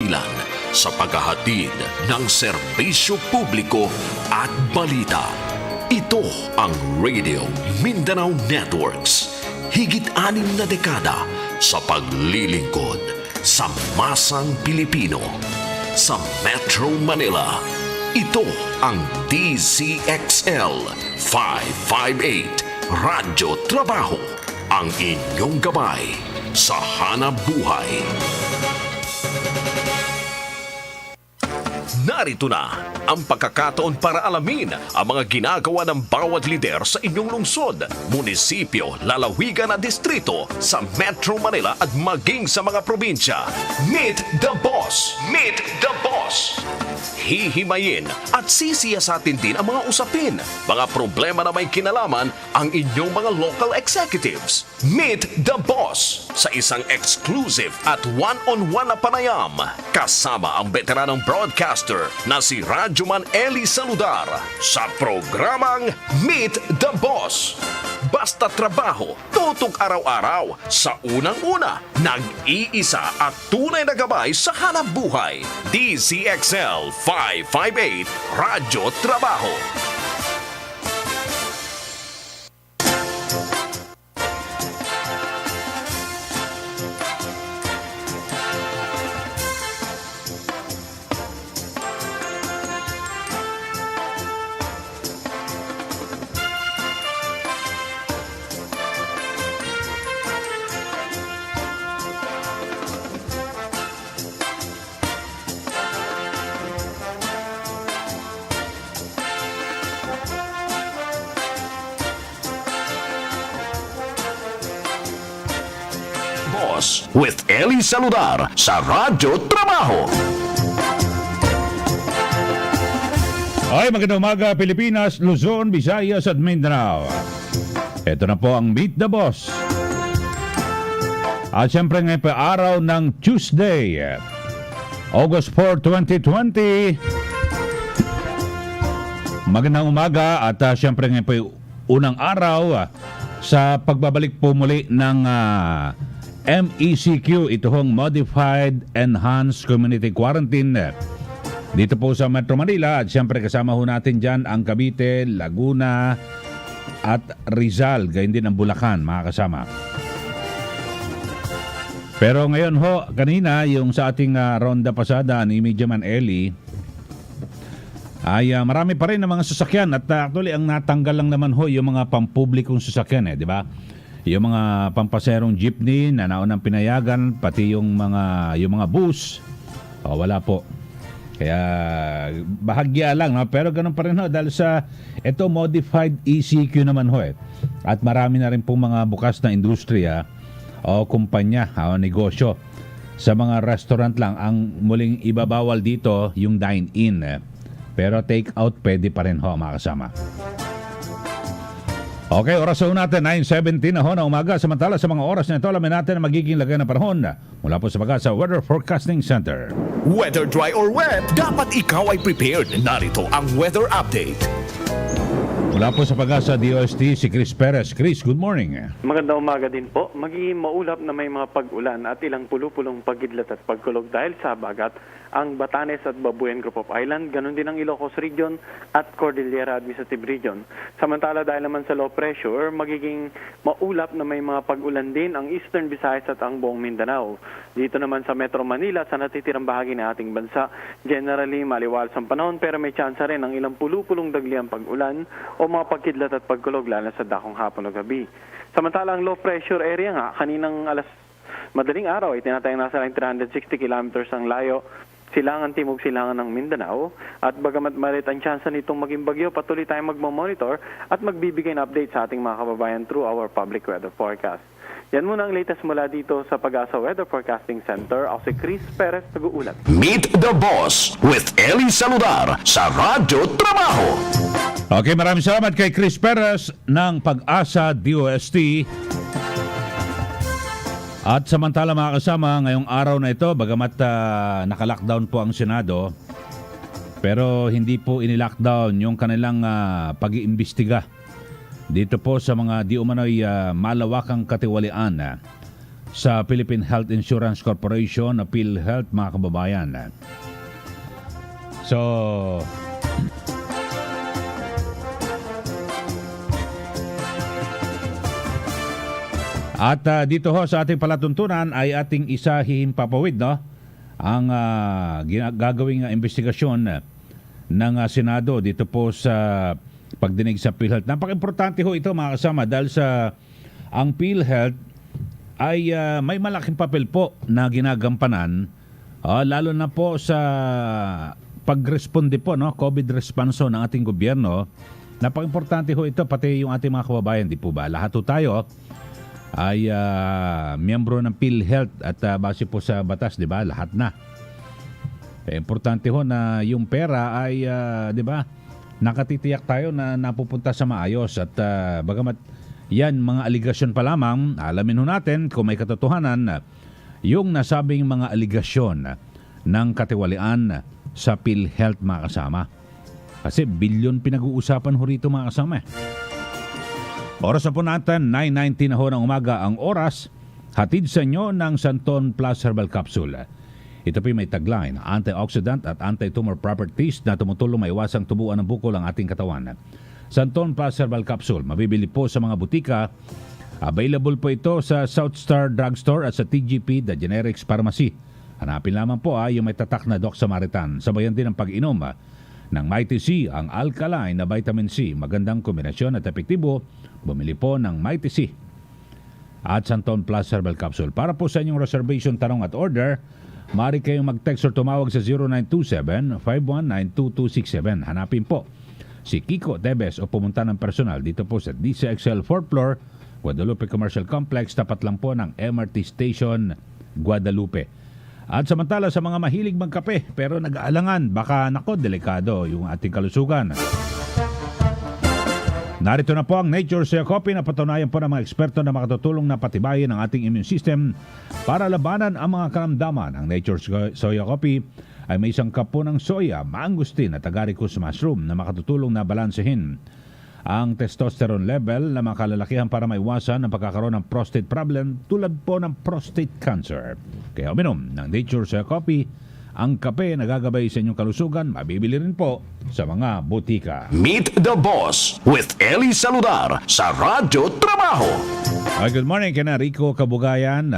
dahilan sa paghahatid ng serbisyo publiko at balita. Ito ang Radio Mindanao Networks. Higit 6 na dekada sa paglilingkod sa masang Pilipino. Sa Metro Manila, ito ang DZXL 558 Radyo Trabaho, ang inyong gabay sa hanapbuhay. Narito na ang pagkakataon para alamin ang mga ginagawa ng bawat lider sa inyong lungsod, munisipyo, lalawigan at distrito sa Metro Manila at maging sa mga probinsya. Meet the Boss! Meet the Boss! Hihimayin at sisiyasatin din ang mga usapin, mga problema na may kinalaman ang inyong mga local executives. Meet the Boss sa isang exclusive at one-on-one na panayam. Kasama ang veteranong broadcaster na si Radyoman Ely Saludar sa programang Meet the Boss. Basta trabaho, tutok araw-araw, sa unang-una, nag-iisa at tunay na gabay sa hanapbuhay. DZXL 558 Radyo Trabaho. With Ely Saludar sa Radyo Trabaho. Ay, magandang umaga Pilipinas, Luzon, Visayas at Mindanao. Ito na po ang Meet the Boss. At siyempre ngayon po araw ng Tuesday, August 4, 2020. Magandang umaga at siyempre ngayon po unang araw sa pagbabalik po muli ng MECQ, ito hong Modified Enhanced Community Quarantine dito po sa Metro Manila. At siyempre kasama ho natin dyan ang Cavite, Laguna at Rizal, gayon din ang Bulacan, mga kasama. Pero ngayon ho, kanina yung sa ating ronda pasada ni Media Man Ely ay marami pa rin ang mga sasakyan at actually ang natanggal lang naman ho yung mga pampublikong sasakyan, di ba? Yung mga pampaserong jeepney na naunang pinayagan, pati yung mga bus, wala po. Kaya bahagya lang, no? Pero ganun pa rin ho, dahil sa ito modified ECQ naman ho At marami na rin pong mga bukas na industriya o kumpanya o negosyo. Sa mga restaurant lang, ang muling ibabawal dito yung dine-in. Pero take out pwede pa rin ho, mga kasama. Okay, oras ho natin, 9:17 na ho na umaga. Samantala sa mga oras na ito, alamin natin ang magiging lagay ng panahon mula po sa Weather Forecasting Center. Whether dry or wet, dapat ikaw ay prepared. Narito ang weather update. Mula po sa DOST, si Chris Perez. Chris, good morning. Magandang umaga din po. Magiging maulap na may mga pag-ulan at ilang pulupulong pagidlat at pagkulog dahil sa bagat ang Batanes at Babuyan Group of Island, ganun din ang Ilocos Region at Cordillera Administrative Region. Samantala dahil naman sa low pressure, magiging maulap na may mga pag-ulan din ang Eastern Visayas at ang buong Mindanao. Dito naman sa Metro Manila, sa natitirang bahagi ng ating bansa, generally maliwalas ang panahon pero may tsansa rin ng ilang pulupulong dagliang pag-ulan o mga pagkidlat at pagkulog lalo sa dakong hapon o gabi. Samantala ang low pressure area nga, kaninang madaling araw ay tinatayang nasa 360 kilometers ang layo silangan timog silangan ng Mindanao at bagamat malit ang tsansa nitong maging bagyo, patuloy tayong magmamonitor at magbibigay ng update sa ating mga kababayan through our public weather forecast. Yan muna ang latest mula dito sa Pag-asa Weather Forecasting Center. Ako si Chris Perez, nag-uulat. Meet the Boss with Ely Saludar sa Radyo Trabaho. Okay, maraming salamat kay Chris Perez ng Pag-asa DOST. At samantala mga kasama, ngayong araw na ito, bagamat naka-lockdown po ang Senado, pero hindi po ini-lockdown yung kanilang pag-iimbestiga dito po sa mga di umano'y malawakang katiwalian sa Philippine Health Insurance Corporation na PhilHealth, mga kababayan. So, at dito ho sa ating palatuntunan ay ating isahin papawid, no? Ang gagawing investigasyon ng Senado dito po sa pagdinig sa PhilHealth. Napaka-importante ho ito, mga kasama, dahil sa ang PhilHealth ay may malaking papel po na ginagampanan, lalo na po sa pagresponde po, no, COVID response ng ating gobyerno. Napaka-importante ho ito, pati yung ating mga kababayan, di po ba? Lahat ho tayo ay miyembro ng PhilHealth at base po sa batas, di ba? Lahat na. Importante ho na yung pera ay, di ba, nakatitiyak tayo na napupunta sa maayos at bagamat yan mga aligasyon pa lamang, alamin ho natin kung may katotohanan yung nasabing mga aligasyon ng katiwalian sa PhilHealth, mga kasama. Kasi bilyon pinag-uusapan ho rito, mga kasama. Oras na po natin, 9:19 na ho ng umaga ang oras. Hatid sa inyo ng Santon Plus Herbal Capsule. Ito po may tagline, antioxidant at anti-tumor properties na tumutulong maiwasang tubuan ng bukol ang ating katawan. Santon Plus Herbal Capsule, mabibili po sa mga butika. Available po ito sa South Star Drugstore at sa TGP, The Generics Pharmacy. Hanapin lamang po yung may tatak na Doc Samaritan. Sabayan din ang pag-inom ng Mighty C, ang alkaline na vitamin C. Magandang kombinasyon at epektibo. Bumili po ng Mighty C at Santon Plus Herbal Capsule. Para po sa inyong reservation, tanong at order, maaari kayong mag-text or tumawag sa 0927-519-2267. Hanapin po si Kiko Tebes o pumunta ng personal dito po sa DZXL 4th floor, Guadalupe Commercial Complex, tapat lang po ng MRT Station, Guadalupe. At samantala sa mga mahilig magkape pero nag-aalangan, baka delikado yung ating kalusugan. Narito na po ang Nature Soya Coffee na patunayan po ng mga eksperto na makatutulong na patibayin ang ating immune system para labanan ang mga karamdaman. Ang Nature Soya Coffee ay may isang cup po ng soya, mangustin at agaricus mushroom na makatutulong na balansehin ang testosterone level na makalalakihan para maiwasan ang pagkakaroon ng prostate problem tulad po ng prostate cancer. Kaya uminom ng Nature Soya Coffee, ang kape na gagabay sa inyong kalusugan, mabibili rin po sa mga butika. Meet the Boss with Ely Saludar sa Radyo Trabaho. Good morning, kina Rico Kabugayan,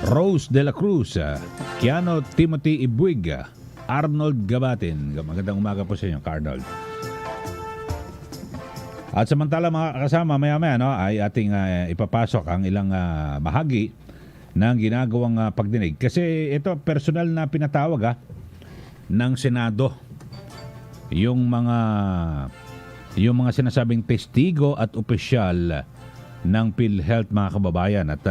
Rose de la Cruz, Kiano Timothy Ibuig, Arnold Gabatin. Magandang umaga po sa inyo, Arnold. At samantala mga kasama, maya-maya ay ating ipapasok ang ilang bahagi ng ginagawang pagdinig. Kasi ito, personal na pinatawag ng Senado yung mga sinasabing testigo at opisyal ng PhilHealth, mga kababayan. At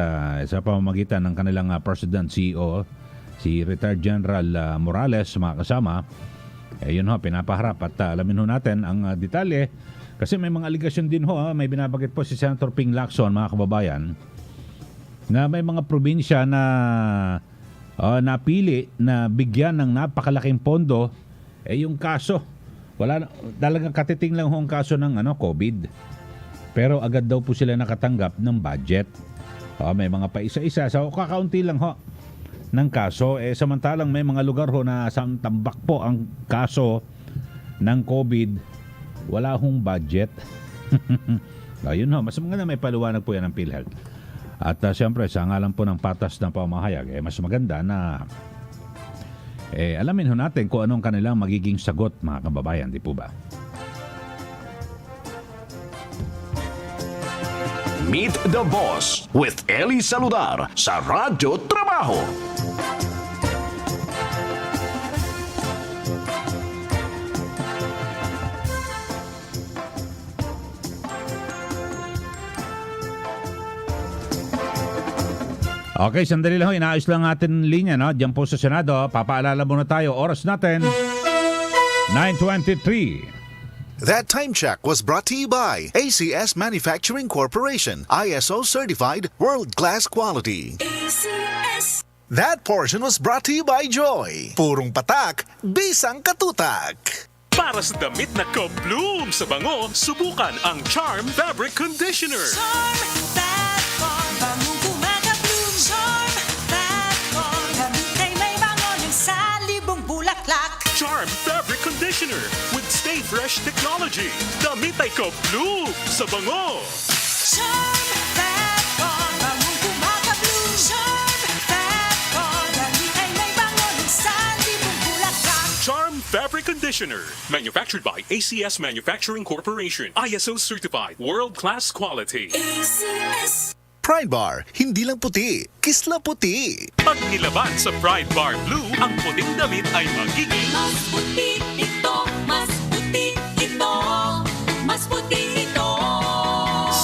sa pamamagitan ng kanilang President CEO, si Retired General Morales, mga kasama, yun pinapaharap. At alamin natin ang detalye. Kasi may mga aligasyon din may binabagit po si Senator Ping Lacson, mga kababayan, na may mga probinsya na napili na bigyan ng napakalaking pondo, yung kaso, wala talagang katiting lang ang kaso ng COVID. Pero agad daw po sila nakatanggap ng budget. May mga paisa-isa, so kakaunti lang ng kaso. Samantalang may mga lugar na tambak po ang kaso ng COVID, wala hong budget. Ayun mas maganda may paliwanag po yan ng PhilHealth. At siyempre, sa ngalan po ng patas ng pamahayag, mas maganda na alamin natin kung anong kanilang magiging sagot, mga kababayan, di po ba? Meet the Boss with Ely Saludar sa Radyo Trabaho. Okay, sandali lang inaayos lang natin linya, Diyan po sa Senado, papaalala muna tayo. Oras natin, 9:23. That time check was brought to you by ACS Manufacturing Corporation, ISO certified world-class quality. ACS. That portion was brought to you by Joy. Purong patak, bisang katutak. Para sa damit na ka-bloom sa bango, subukan ang Charm Fabric Conditioner. Charm that farm, bangong kumaka-bloom. Charm Fabric Conditioner with Stay Fresh Technology. Damit ay ka-bloom sa bango. Charm that on, bangong kumaka-blue. Charm that on, damit ay may bango ng sandi mong bulaklak. Charm Fabric Conditioner. Manufactured by ACS Manufacturing Corporation. ISO certified. World-class quality. ACS. Pride Bar, hindi lang puti, kisla puti. Pag nilaban sa Pride Bar Blue, ang puting damit ay magiging Mas puti ito, mas puti ito, mas puti ito.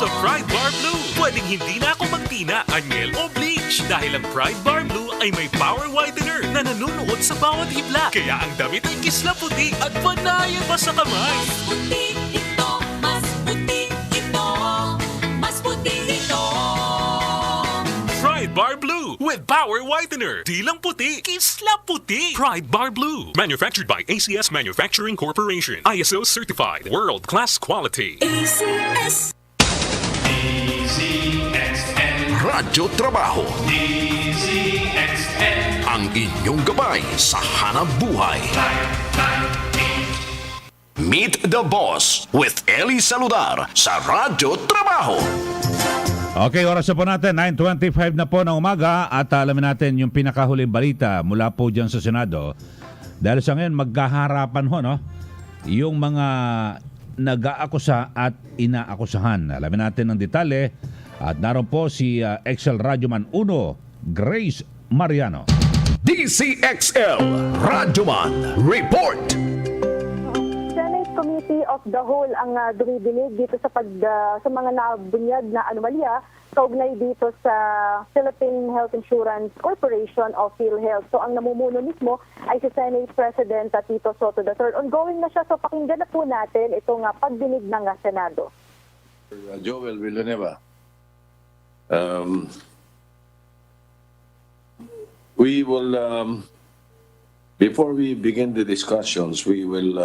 sa Pride Bar Blue. Pwedeng hindi na ako magtina, anyel o bleach dahil ang Pride Bar Blue ay may power whitener na nanunuot sa bawat hibla. Kaya ang damit ay kisla puti at panayan pa sa kamay. Mas puti ito, mas puti ito, mas puti ito. Pride Bar Blue with power whitener. Di lang puti, kisla puti. Pride Bar Blue. Manufactured by ACS Manufacturing Corporation. ISO certified. World-class quality. ACS. Radyo Trabaho. Ang inyong gabay sa hanapbuhay. Meet the Boss with Ely Saludar sa Radyo Trabaho. Okay, oras na po natin, 9:25 na po ng umaga at alamin natin yung pinakahuling balita mula po dyan sa Senado. Dahil sa ngayon, magkaharapan ho, no? Yung mga nag-aakusa at inaakusahan. Alamin natin ng detalye at naroon po si XL Radyoman 1, Grace Mariano. DZXL Radyoman Report. Senate Committee of the Whole ang dumidinig dito sa mga nabunyag na anomalya kaugnay dito sa Philippine Health Insurance Corporation of PhilHealth. So ang namumuno mismo ay si Senate President Tito Soto III. Ongoing na siya, so pakinggan na po natin itong pagdinig ng Senado. Joel Villanueva. We will, before we begin the discussions, we will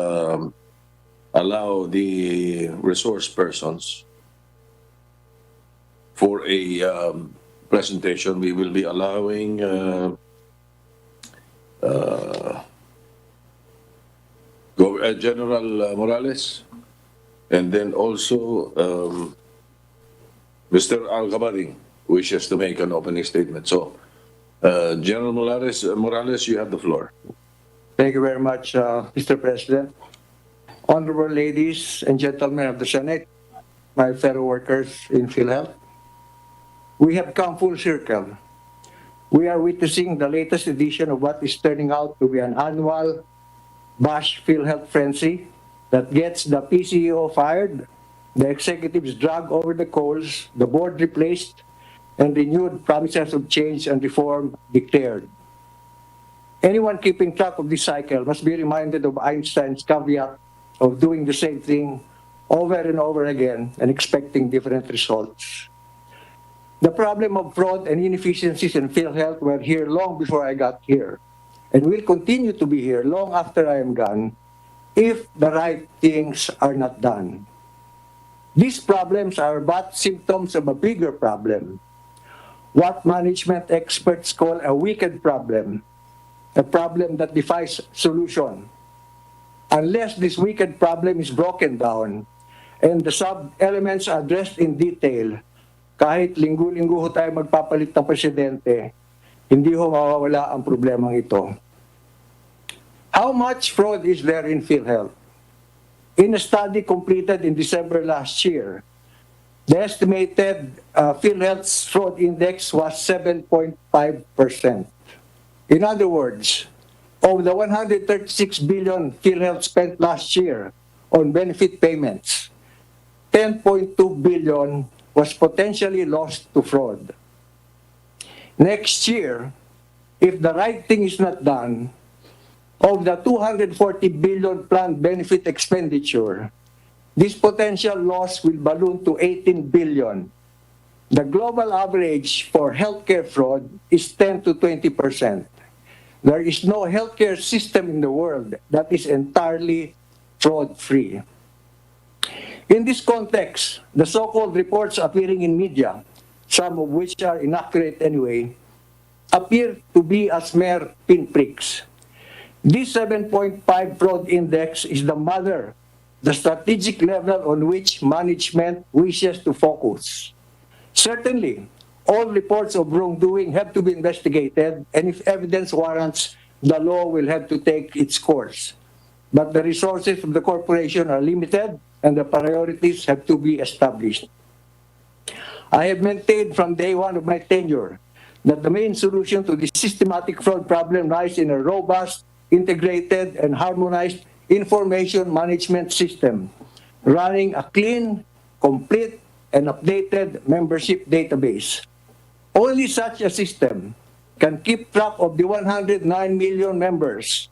allow the resource persons for a presentation. We will be allowing General Morales and then also Mr. Al-Gabari wishes to make an opening statement. So, General Morales, you have the floor. Thank you very much, Mr. President. Honorable ladies and gentlemen of the Senate, my fellow workers in PhilHealth, we have come full circle. We are witnessing the latest edition of what is turning out to be an annual bash PhilHealth frenzy that gets the PCEO fired, the executives dragged over the coals, the board replaced, and renewed promises of change and reform declared. Anyone keeping track of this cycle must be reminded of Einstein's caveat of doing the same thing over and over again and expecting different results. The problem of fraud and inefficiencies in PhilHealth were here long before I got here, and will continue to be here long after I am gone if the right things are not done. These problems are but symptoms of a bigger problem, what management experts call a wicked problem, a problem that defies solution. Unless this wicked problem is broken down and the sub-elements are addressed in detail, kahit linggo-linggo ho tayo magpapalit ng presidente, hindi ho mawawala ang problemang ito. How much fraud is there in PhilHealth? In a study completed in December last year, the estimated PhilHealth's fraud index was 7.5%. In other words, of the 136 billion PhilHealth spent last year on benefit payments, 10.2 billion was potentially lost to fraud. Next year, if the right thing is not done, of the 240 billion planned benefit expenditure, this potential loss will balloon to 18 billion. The global average for healthcare fraud is 10 to 20%. There is no healthcare system in the world that is entirely fraud-free. In this context, the so-called reports appearing in media, some of which are inaccurate anyway, appear to be as mere pinpricks. This 7.5 fraud index is the mother, the strategic level on which management wishes to focus. Certainly, all reports of wrongdoing have to be investigated, and if evidence warrants, the law will have to take its course. But the resources of the corporation are limited, and the priorities have to be established. I have maintained from day one of my tenure that the main solution to the systematic fraud problem lies in a robust, integrated, and harmonized information management system, running a clean, complete, and updated membership database. Only such a system can keep track of the 109 million members,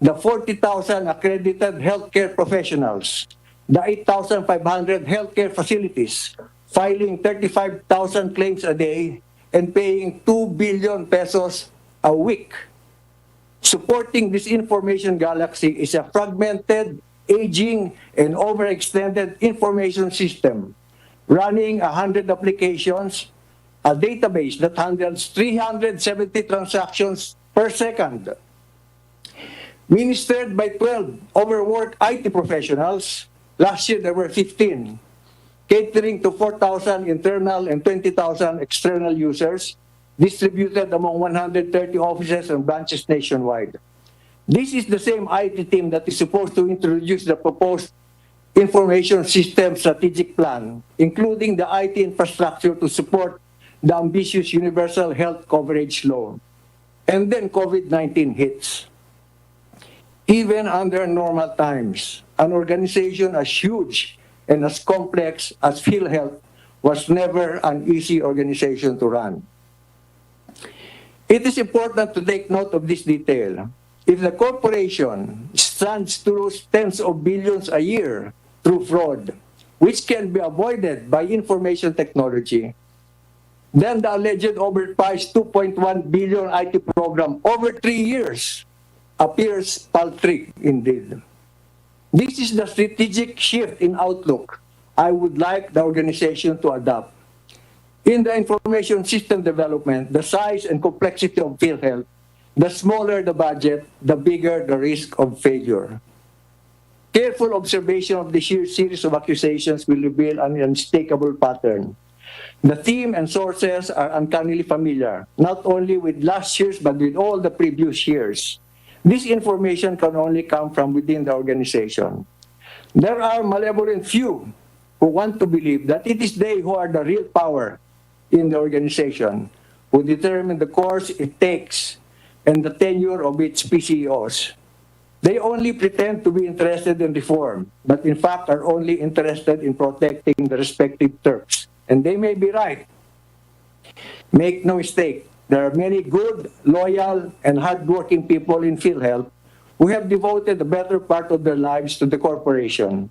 the 40,000 accredited healthcare professionals, the 8,500 healthcare facilities, filing 35,000 claims a day, and paying 2 billion pesos a week. Supporting this information galaxy is a fragmented, aging, and overextended information system, running 100 applications, a database that handles 370 transactions per second, ministered by 12 overworked IT professionals. Last year, there were 15, catering to 4,000 internal and 20,000 external users, distributed among 130 offices and branches nationwide. This is the same IT team that is supposed to introduce the proposed information system strategic plan, including the IT infrastructure to support the ambitious universal health coverage law. And then COVID-19 hits. Even under normal times, an organization as huge and as complex as PhilHealth was never an easy organization to run. It is important to take note of this detail. If the corporation stands to lose tens of billions a year through fraud, which can be avoided by information technology, then the alleged overpriced 2.1 billion IT program over 3 years appears paltry indeed. This is the strategic shift in outlook I would like the organization to adopt. In the information system development, the size and complexity of PhilHealth, the smaller the budget, the bigger the risk of failure. Careful observation of the sheer series of accusations will reveal an unmistakable pattern. The theme and sources are uncannily familiar, not only with last year's but with all the previous years. This information can only come from within the organization. There are malevolent few who want to believe that it is they who are the real power in the organization, who determine the course it takes and the tenure of its PCEOs. They only pretend to be interested in reform, but in fact are only interested in protecting the respective turfs. And they may be right. Make no mistake, there are many good, loyal, and hardworking people in PhilHealth who have devoted the better part of their lives to the corporation.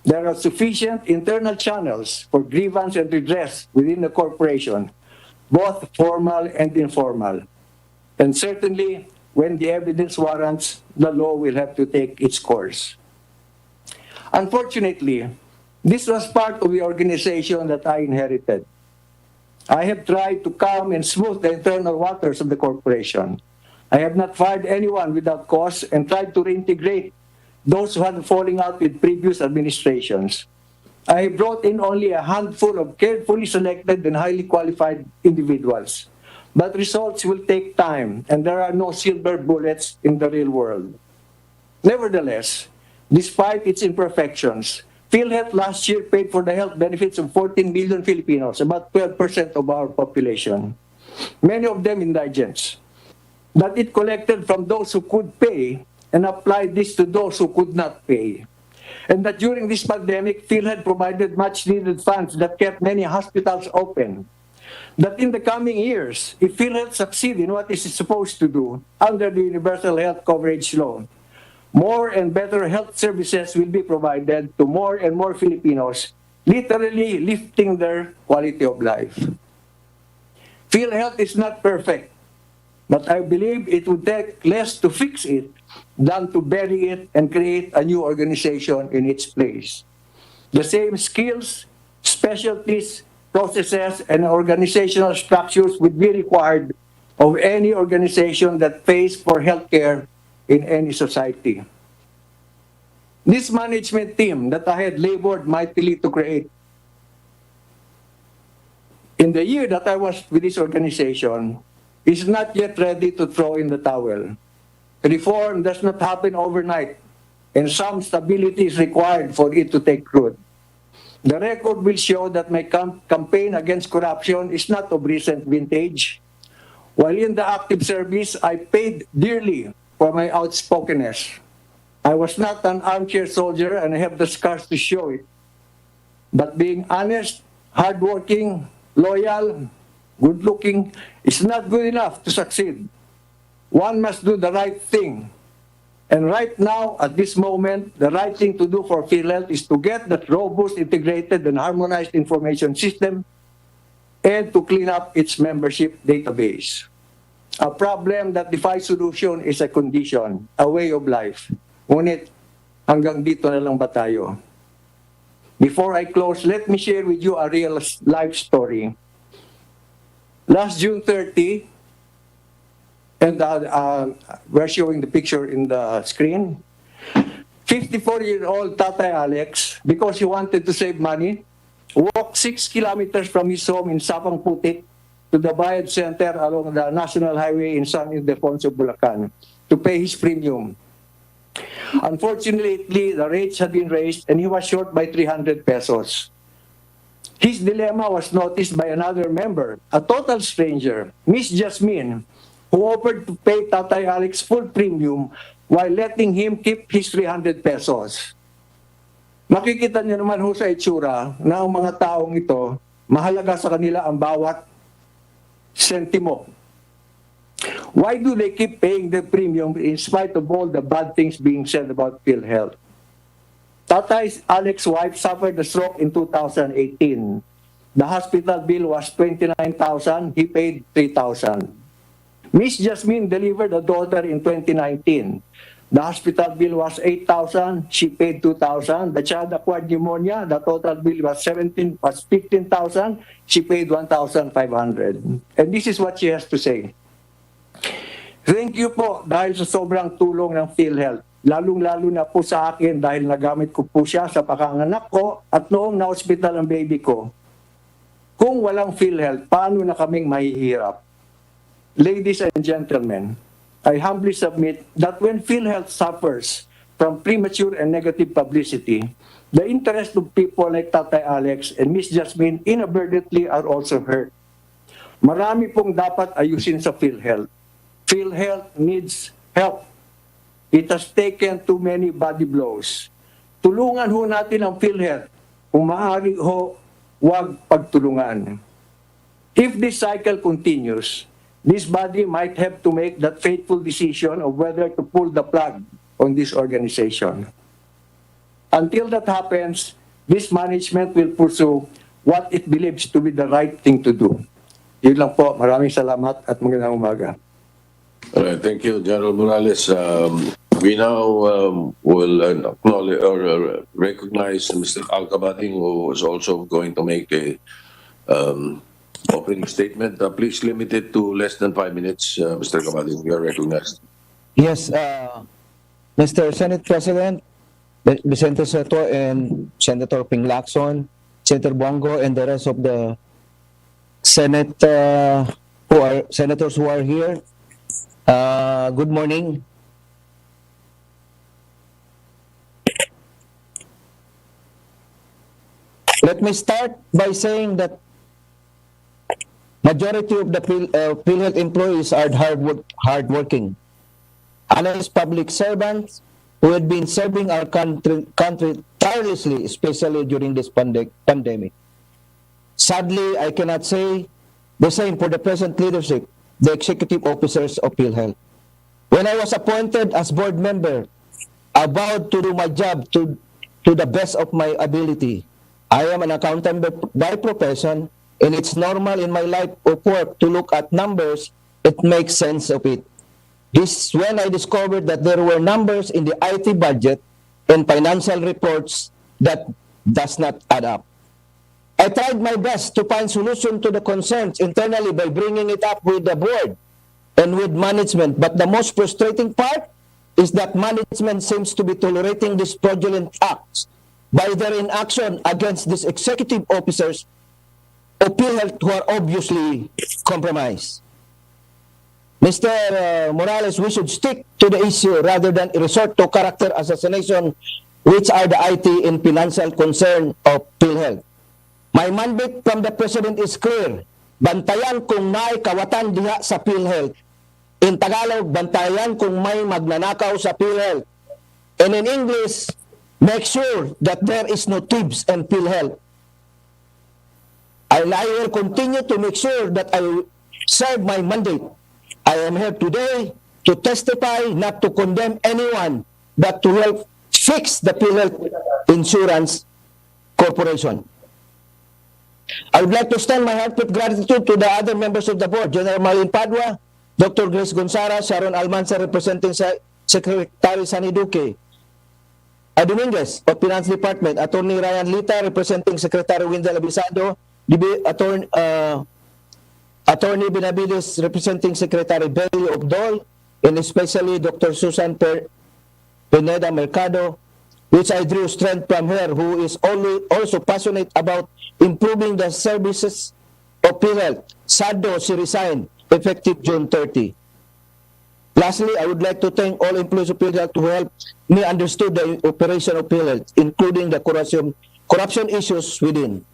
There are sufficient internal channels for grievance and redress within the corporation, both formal and informal. And certainly, when the evidence warrants, the law will have to take its course. Unfortunately, this was part of the organization that I inherited. I have tried to calm and smooth the internal waters of the corporation. I have not fired anyone without cause and tried to reintegrate those who had fallen out with previous administrations. I have brought in only a handful of carefully selected and highly qualified individuals. But results will take time, and there are no silver bullets in the real world. Nevertheless, despite its imperfections, PhilHealth last year paid for the health benefits of 14 million Filipinos, about 12% of our population, many of them indigents. That it collected from those who could pay and applied this to those who could not pay. And that during this pandemic, PhilHealth provided much-needed funds that kept many hospitals open. That in the coming years, if PhilHealth succeeds in what it is supposed to do under the Universal Health Coverage Law, more and better health services will be provided to more and more Filipinos, literally lifting their quality of life. PhilHealth is not perfect, but I believe it would take less to fix it than to bury it and create a new organization in its place. The same skills, specialties, processes, and organizational structures would be required of any organization that pays for healthcare in any society. This management team that I had labored mightily to create, in the year that I was with this organization, is not yet ready to throw in the towel. Reform does not happen overnight, and some stability is required for it to take root. The record will show that my campaign against corruption is not of recent vintage. While in the active service, I paid dearly for my outspokenness. I was not an armchair soldier, and I have the scars to show it. But being honest, hardworking, loyal, good-looking is not good enough to succeed. One must do the right thing. And right now, at this moment, the right thing to do for PhilHealth is to get that robust, integrated, and harmonized information system and to clean up its membership database. A problem that defies solution is a condition, a way of life. Ngunit, hanggang dito na lang ba tayo? Before I close, let me share with you a real life story. Last June 30, and we're showing the picture in the screen. 54-year-old Tatay Alex, because he wanted to save money, walked 6 kilometers from his home in Sapang Putik to the Bayad Center along the National Highway in San Ildefonso, Bulacan, to pay his premium. Unfortunately, the rates had been raised and he was short by 300 pesos. His dilemma was noticed by another member, a total stranger, Miss Jasmine, who offered to pay Tatay Alex full premium while letting him keep his 300 pesos. Makikita niyo naman ho sa itsura na ang mga taong ito, mahalaga sa kanila ang bawat sentimo. Why do they keep paying the premium in spite of all the bad things being said about PhilHealth? Tatay Alex's wife suffered a stroke in 2018. The hospital bill was 29,000, he paid 3,000. Miss Jasmine delivered a daughter in 2019. The hospital bill was 8,000, she paid 2,000. The child acquired pneumonia, the total bill was 15,000, she paid 1,500. And this is what she has to say. Thank you po dahil sa sobrang tulong ng PhilHealth. Lalong-lalo na po sa akin dahil nagamit ko po siya sa pakanganak ko at noong na-hospital ang baby ko. Kung walang PhilHealth, paano na kaming mahihirap? Ladies and gentlemen, I humbly submit that when PhilHealth suffers from premature and negative publicity, the interest of people like Tatay Alex and Miss Jasmine inadvertently are also hurt. Marami pong dapat ayusin sa PhilHealth. PhilHealth needs help. It has taken too many body blows. Tulungan ho natin ang PhilHealth. Kung maaari ho, huwag pagtulungan. If this cycle continues, this body might have to make that fateful decision of whether to pull the plug on this organization. Until that happens, this management will pursue what it believes to be the right thing to do. Yun lang po. Maraming salamat at magandang umaga. All right, thank you, General Morales. We now will acknowledge or recognize Mr. Alcabating, who is also going to make a opening statement. Please limit it to less than 5 minutes, Mr. Alcabating. You are recognized. Yes, Mr. Senate President, Vicente Soto and Senator Ping Lacson, Senator Bongo, and the rest of the Senate senators who are here. Good morning. Let me start by saying that majority of the PhilHealth employees are hardworking, honest public servants who have been serving our country tirelessly, especially during this pandemic. Sadly, I cannot say the same for the present leadership, the executive officers of PhilHealth. When I was appointed as board member, I vowed to do my job to the best of my ability. I am an accountant by profession, and it's normal in my life of work to look at numbers. It makes sense of it. This when I discovered that there were numbers in the IT budget and financial reports that does not add up. I tried my best to find solution to the concerns internally by bringing it up with the board and with management. But the most frustrating part is that management seems to be tolerating these fraudulent acts by their inaction against these executive officers of PhilHealth who are obviously compromised. Mr. Morales, we should stick to the issue rather than resort to character assassination, which are the IT and financial concern of PhilHealth. My mandate from the President is clear. Bantayan kung may kawatan diha sa PhilHealth. In Tagalog, bantayan kung may magnanakaw sa PhilHealth. And in English, make sure that there is no thieves in PhilHealth. I will continue to make sure that I serve my mandate. I am here today to testify, not to condemn anyone, but to help fix the PhilHealth Insurance Corporation. I would like to extend my heartfelt gratitude to the other members of the board, General Marlene Padua, Dr. Grace Gonzara, Sharon Almanza, representing Secretary Sani Duque, Dominguez of Finance Department, Attorney Ryan Lita, representing Secretary Wendell Abisado, Attorney Benavides, representing Secretary Belly of Dole, and especially Dr. Susan Pineda Mercado, which I drew strength from her, who is also passionate about improving the services of PhilHealth. Sado, she resigned, effective June 30. Lastly, I would like to thank all employees of PhilHealth who helped me understand the operation of PhilHealth, including the corruption issues within.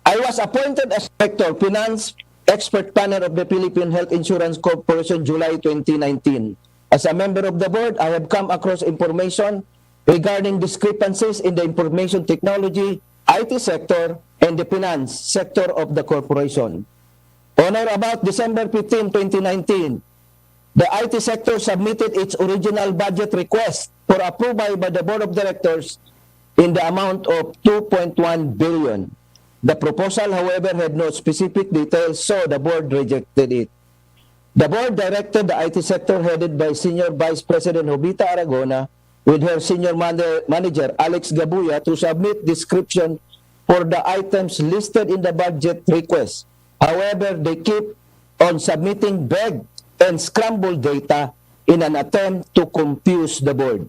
I was appointed as Director, Finance Expert Panel of the Philippine Health Insurance Corporation, July 2019. As a member of the board, I have come across information regarding discrepancies in the information technology, IT sector, and the finance sector of the corporation. On or about December 15, 2019, the IT sector submitted its original budget request for approval by the Board of Directors in the amount of 2.1 billion. The proposal, however, had no specific details, so the board rejected it. The board directed the IT sector headed by Senior Vice President Jovita Aragona with her senior manager Alex Gabuya to submit description for the items listed in the budget request. However, they keep on submitting vague and scrambled data in an attempt to confuse the board.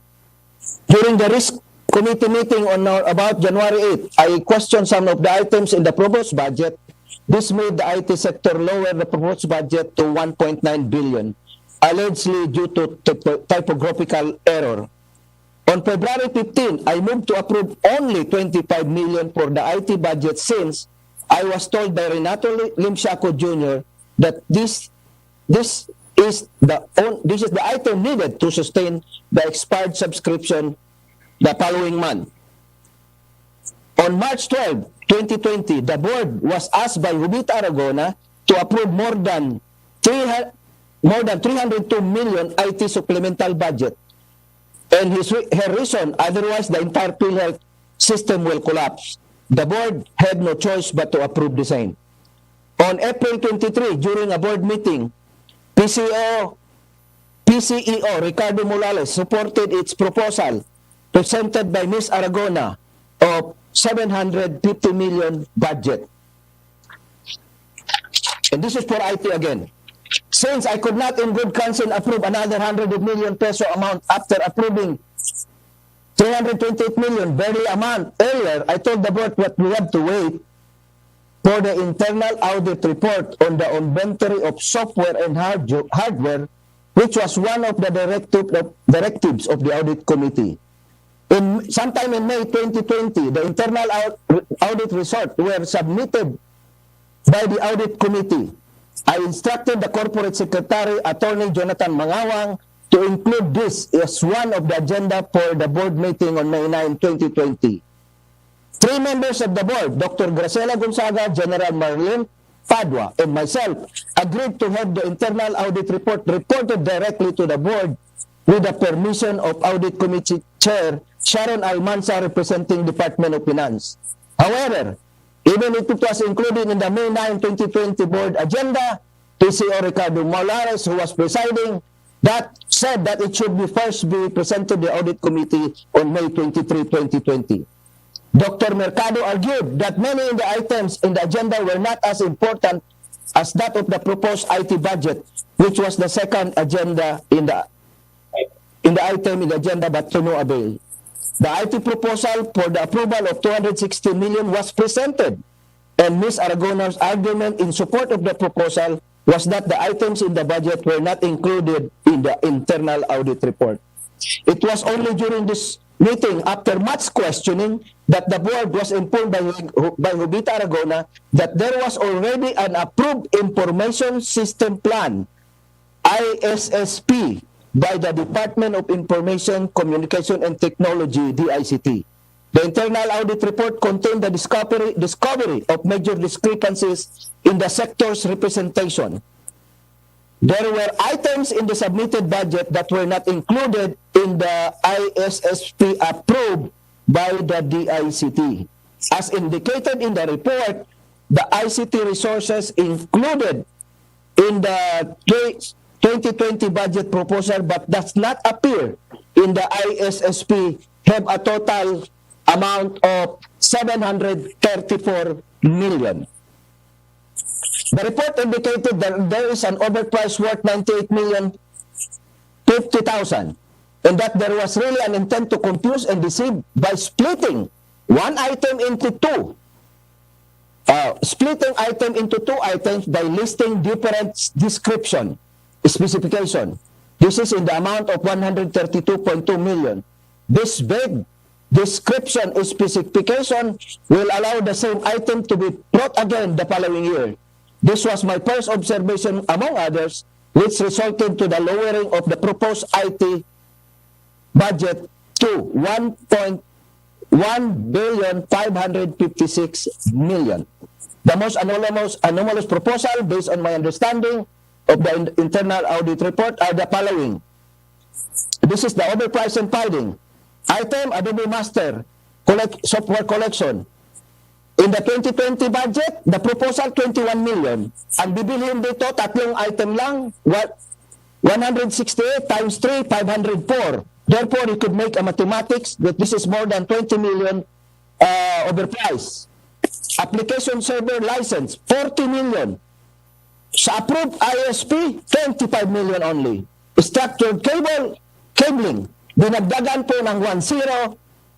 During the risk committee meeting on about January 8, I questioned some of the items in the proposed budget. This made the IT sector lower the proposed budget to 1.9 billion, allegedly due to typographical error. On February 15, I moved to approve only 25 million for the IT budget since I was told by Renato Limsiaco Jr. that this is the item needed to sustain the expired subscription the following month. On March 12, 2020, the board was asked by Jovita Aragona to approve more than 302 million IT supplemental budget. And her reason, otherwise the entire PhilHealth system will collapse. The board had no choice but to approve the same. On April 23, during a board meeting, PCEO Ricardo Morales supported its proposal presented by Ms. Aragona of 750 million budget. And this is for IT again. Since I could not in good conscience approve another 100 million peso amount after approving 328 million barely a month earlier, I told the board that we have to wait for the internal audit report on the inventory of software and hardware, which was one of the directives of the audit committee. Sometime in May 2020, the internal audit results were submitted by the audit committee. I instructed the corporate secretary, Attorney Jonathan Mangawang, to include this as one of the agenda for the board meeting on May 9, 2020. 3 members of the board, Dr. Graciela Gonzaga, General Marlene Padua, and myself, agreed to have the internal audit report reported directly to the board with the permission of Audit Committee Chair Sharon Almanza, representing Department of Finance. However, even if it was included in the May 9, 2020 board agenda, PCO Ricardo Morales, who was presiding, said that it should first be presented to the Audit Committee on May 23, 2020. Dr. Mercado argued that many of the items in the agenda were not as important as that of the proposed IT budget, which was the second agenda in the item in the agenda, but to no avail. The IT proposal for the approval of 260 million was presented, and Ms. Aragona's argument in support of the proposal was that the items in the budget were not included in the internal audit report. It was only during this meeting, after much questioning, that the board was informed by Jovita Aragona that there was already an approved information system plan, ISSP, by the Department of Information, Communication and Technology, DICT. The internal audit report contained the discovery of major discrepancies in the sector's representation. There were items in the submitted budget that were not included in the ISSP approved by the DICT. As indicated in the report, the ICT resources included in the 2020 budget proposal but does not appear in the ISSP have a total amount of 734 million. The report indicated that there is an overprice worth 98,050,000 and that there was really an intent to confuse and deceive by splitting one item into two. Splitting item into two items by listing different specification. This is in the amount of 132.2 million. This big description specification will allow the same item to be brought again the following year. This was my first observation among others, which resulted to the lowering of the proposed IT budget to 1,556,000,000. The most anomalous proposal, based on my understanding of the internal audit report, are the following. This is the overprice and finding. Item, Adobe Master, software collection. In the 2020 budget, the proposal 21 million. Ang bibilhin dito, tatlong item lang, 168 times 3, 504. Therefore, you could make a mathematics that this is more than 20 million overprice. Application server license, 40 million. Sa approved ISP, 25 million only. Structured cabling, dinagdagan po ng 10,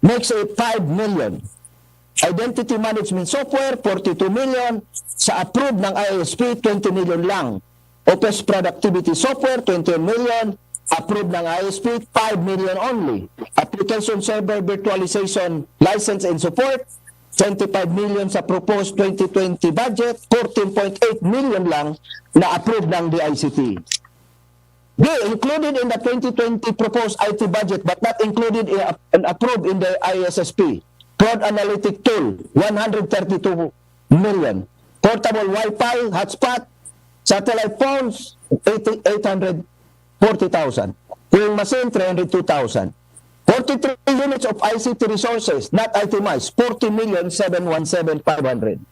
makes it 5 million. Identity management software, 42 million. Sa approved ng ISP, 20 million lang. Office productivity software, 20 million. Approved ng ISP, 5 million only. Application server virtualization license and support, 25 million sa proposed 2020 budget, 14.8 million lang na approved ng DICT. B, included in the 2020 proposed IT budget but not included and approved in the ISSP. Fraud analytic tool, 132 million. Portable Wi-Fi, hotspot, satellite phones, 840,000. Queuing machine, 302,000. 43 units of ICT resources, not itemized, 40,717,500.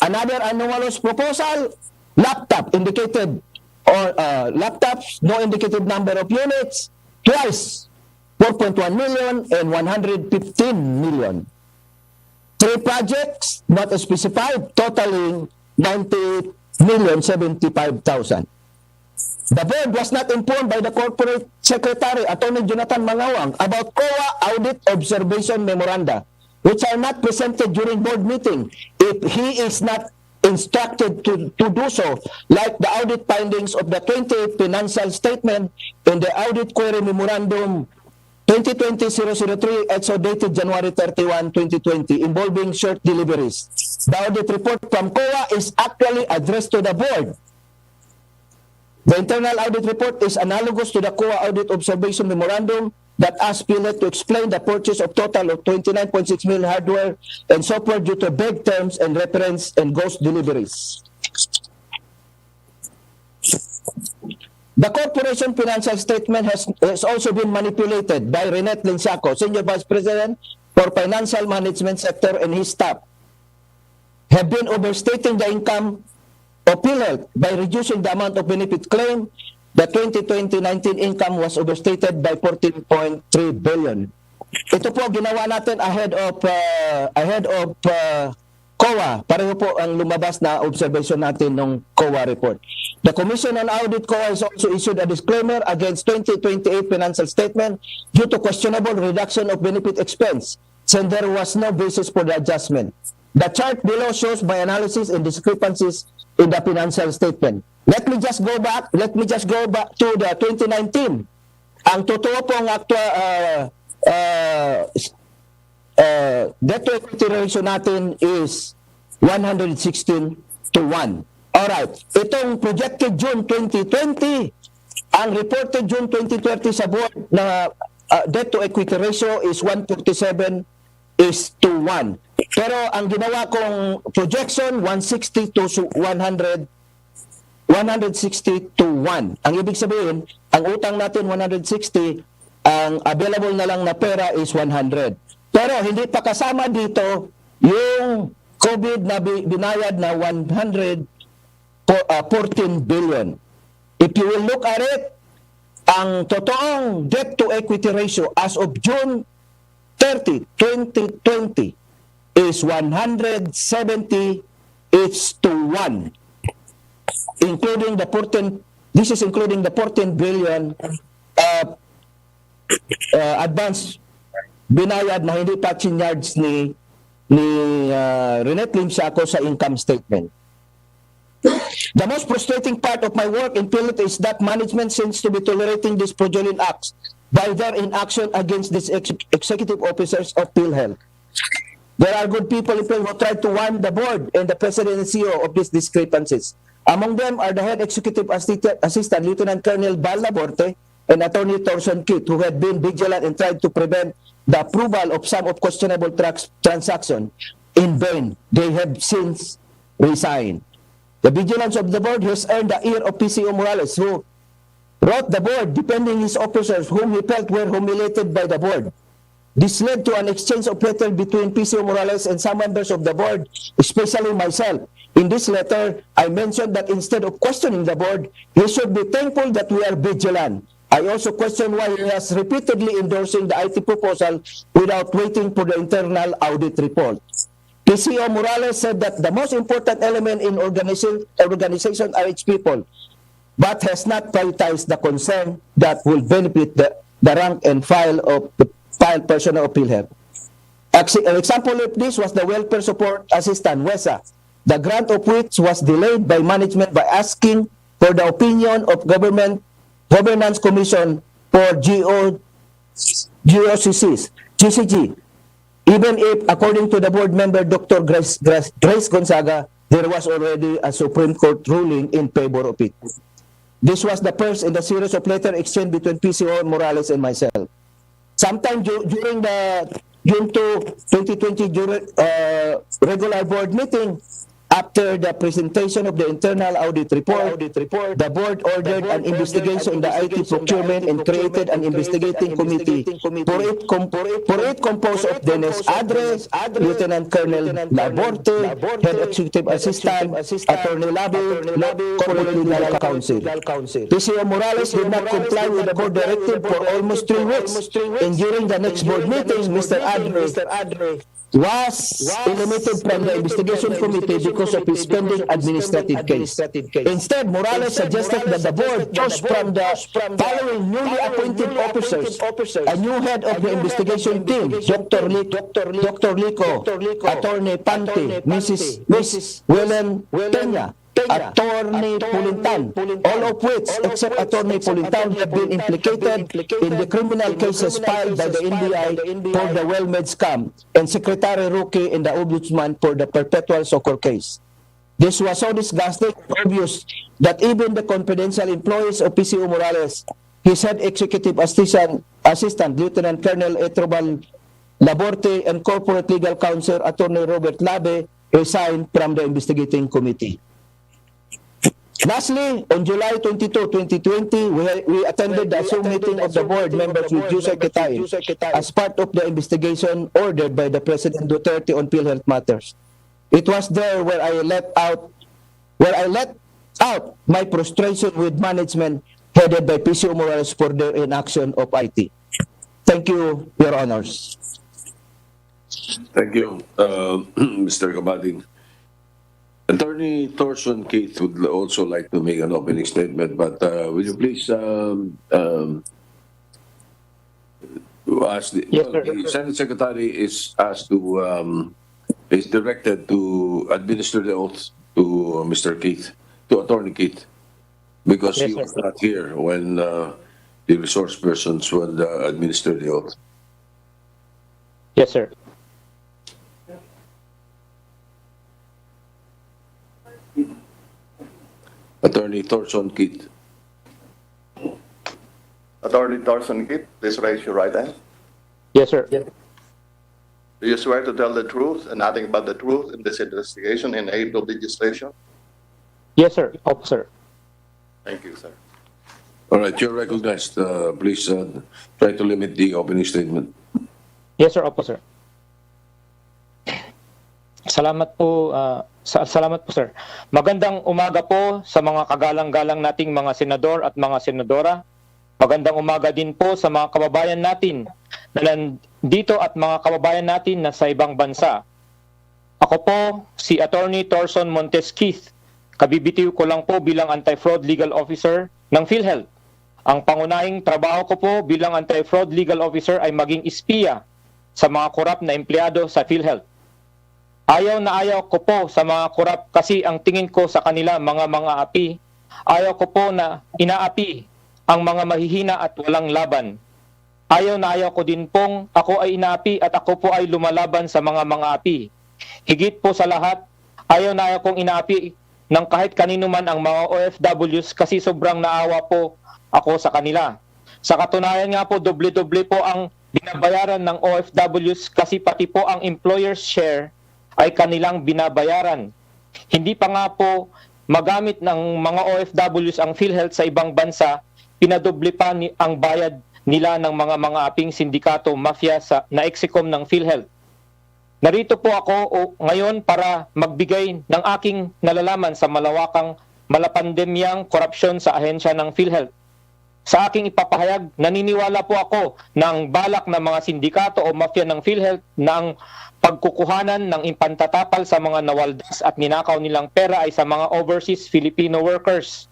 Another anomalous proposal, laptop indicated, or laptops, no indicated number of units, twice, 4.1 million and 115 million. 3 projects, not specified, totaling 90,075,000. The board was not informed by the corporate secretary, Attorney Jonathan Mangawang, about COA audit observation memoranda, which are not presented during board meeting if he is not instructed to do so, like the audit findings of the 20 financial statement in the audit query memorandum 2020-003 EXO dated January 31, 2020, involving short deliveries. The audit report from COA is actually addressed to the board. The internal audit report is analogous to the COA audit observation memorandum that asked PhilHealth to explain the purchase of total of 29.6 million hardware and software due to vague terms and reference and ghost deliveries. The corporation financial statement has also been manipulated by Renette Linciaco, Senior Vice President for Financial Management Sector, and his staff have been overstating the income of PhilHealth by reducing the amount of benefit claim. The 2020-19 income was overstated by 14.3 billion. Ito po ginawa natin ahead of COA. Pareho po ang lumabas na observation natin ng COA report. The Commission on Audit COA has also issued a disclaimer against 2028 financial statement due to questionable reduction of benefit expense, since there was no basis for the adjustment. The chart below shows my analysis and discrepancies in the financial statement. Let me just go back to the 2019. Ang totoo pong debt to equity ratio natin is 116 to 1. Alright, itong projected June 2020, ang reported June 2030 sa board na debt to equity ratio is 147 is to 1. Pero ang ginawa kong projection, 160 to 100, 160 to 1. Ang ibig sabihin, ang utang natin 160, ang available na lang na pera is 100. Pero hindi pa kasama dito yung COVID na binayad na 114 billion. If you will look at it, ang totoong debt to equity ratio as of June 30, 2020 is 170 is to 1. Including the 14, this is including the 14 billion advance binayad na hindi pa chinyards ni Renet Lim Siaco sa income statement. The most frustrating part of my work in PhilHealth is that management seems to be tolerating these fraudulent acts by their inaction against these executive officers of PhilHealth. There are good people who try to warn the board and the president and CEO of these discrepancies. Among them are the head executive assistant, Lieutenant Colonel Bal Laborte, and Attorney Torson Kit, who had been vigilant and tried to prevent the approval of some of questionable transactions. In vain, they have since resigned. The vigilance of the board has earned the ear of PCO Morales, who wrote the board defending his officers whom he felt were humiliated by the board. This led to an exchange of letters between PCO Morales and some members of the board, especially myself. In this letter, I mentioned that instead of questioning the board, he should be thankful that we are vigilant. I also question why he has repeatedly endorsing the IT proposal without waiting for the internal audit report. PCO Morales said that the most important element in organization are its people, but has not prioritized the concern that will benefit the rank and file of the file personnel of PhilHealth. An example of this was the Welfare Support Assistant, WESA, the grant of which was delayed by management by asking for the opinion of Governance Commission for GOCCs, GCG. Even if, according to the board member, Dr. Grace Gonzaga, there was already a Supreme Court ruling in favor of it. This was the first in the series of letter exchange between PCO Morales and myself. Sometime during the June 2020 regular board meeting, after the presentation of the internal audit report, the board ordered an investigation in the IT procurement and created an investigating committee for it composed of Dennis Adres, Lieutenant Colonel Laborte, Head Executive Assistant, Attorney Labi, Corporate Legal Counsel. PCO Morales did not comply with the board directive for almost 3 weeks, and during the next board meeting, Mr. Adre was eliminated from the investigation committee because of his pending administrative case. Instead, Morales suggested that the board chose from the following newly appointed officers a new head of the investigation team, Dr. Lico, Attorney Pante, Mrs. Wellen Peña, Attorney Pulintan, all of which, except Attorney Pulintan, have been implicated in the criminal cases filed by the NBI for the WellMed scam, and Secretary Rookie in the Ombudsman for the Perpetual Soccer case. This was so disgusting and obvious that even the confidential employees of PCO Morales, his head executive assistant, Lieutenant Colonel Etrobal Laborte, and corporate legal counsel, Attorney Robert Labe, resigned from the investigating committee. Lastly, on July 22, 2020, we attended the Zoom meeting of the board members with Jose Quetain as part of the investigation ordered by the President Duterte on PhilHealth matters. It was there where I let out my frustration with management headed by PCO Morales for their inaction of IT. Thank you, Your Honors. Thank you, Mr. Gabading. Attorney Thorson Keith would also like to make an opening statement, but will you please ask the, Yes, well, sir. the Senate Secretary is asked to is directed to administer the oath to Mr. Keith, to Attorney Keith, because Yes, he sir. was not here when the resource persons would administer the oath. Yes, sir. Attorney Thorson Keith. Attorney Thorson Kitt, please raise your right hand. Yes, sir. Do you swear to tell the truth and nothing but the truth in this investigation in aid of legislation? Yes, sir. Opo, sir. Thank you, sir. All right, you're recognized. Please try to limit the opening statement. Yes, sir. Opo, sir. Salamat po, salamat po, sir. Magandang umaga po sa mga kagalang-galang nating mga senador at mga senadora. Magandang umaga din po sa mga kababayan natin na nandito at mga kababayan natin na sa ibang bansa. Ako po si Attorney Thorson Montes Keith. Kabibitiw ko lang po bilang Anti-Fraud Legal Officer ng PhilHealth. Ang pangunahing trabaho ko po bilang Anti-Fraud Legal Officer ay maging espiya sa mga korap na empleyado sa PhilHealth. Ayaw na ayaw ko po sa mga korap kasi ang tingin ko sa kanila mga api. Ayaw ko po na inaapi ang mga mahihina at walang laban. Ayaw na ayaw ko din pong ako ay inaapi at ako po ay lumalaban sa mga api. Higit po sa lahat, ayaw na ayaw kong inaapi ng kahit kanino man ang mga OFWs kasi sobrang naawa po ako sa kanila. Sa katunayan nga po, doble-doble po ang binabayaran ng OFWs kasi pati po ang employer's share ay kanilang binabayaran. Hindi pa nga po magamit ng mga OFWs ang PhilHealth sa ibang bansa, pinadoble pa ang bayad nila ng mga aping sindikato, mafia na execom ng PhilHealth. Narito po ako ngayon para magbigay ng aking nalalaman sa malapandemyang korupsyon sa ahensya ng PhilHealth. Sa aking ipapahayag, naniniwala po ako ng balak ng mga sindikato o mafia ng PhilHealth ng pagkukuhanan ng impantatapal sa mga nawaldas at ninakaw nilang pera ay sa mga overseas Filipino workers.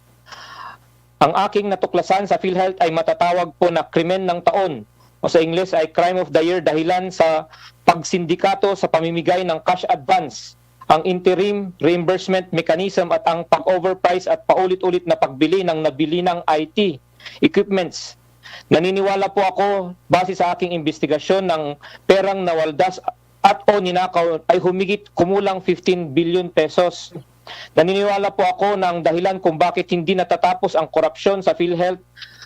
Ang aking natuklasan sa PhilHealth ay matatawag po na krimen ng taon o sa English ay crime of the year dahilan sa pagsindikato sa pamimigay ng cash advance, ang interim reimbursement mechanism at ang pag-overprice at paulit-ulit na pagbili ng nabili ng IT equipments. Naniniwala po ako base sa aking investigasyon ng perang nawaldas at o ninakaw ay humigit kumulang 15 billion pesos. Naniniwala po ako ng dahilan kung bakit hindi natatapos ang korupsyon sa PhilHealth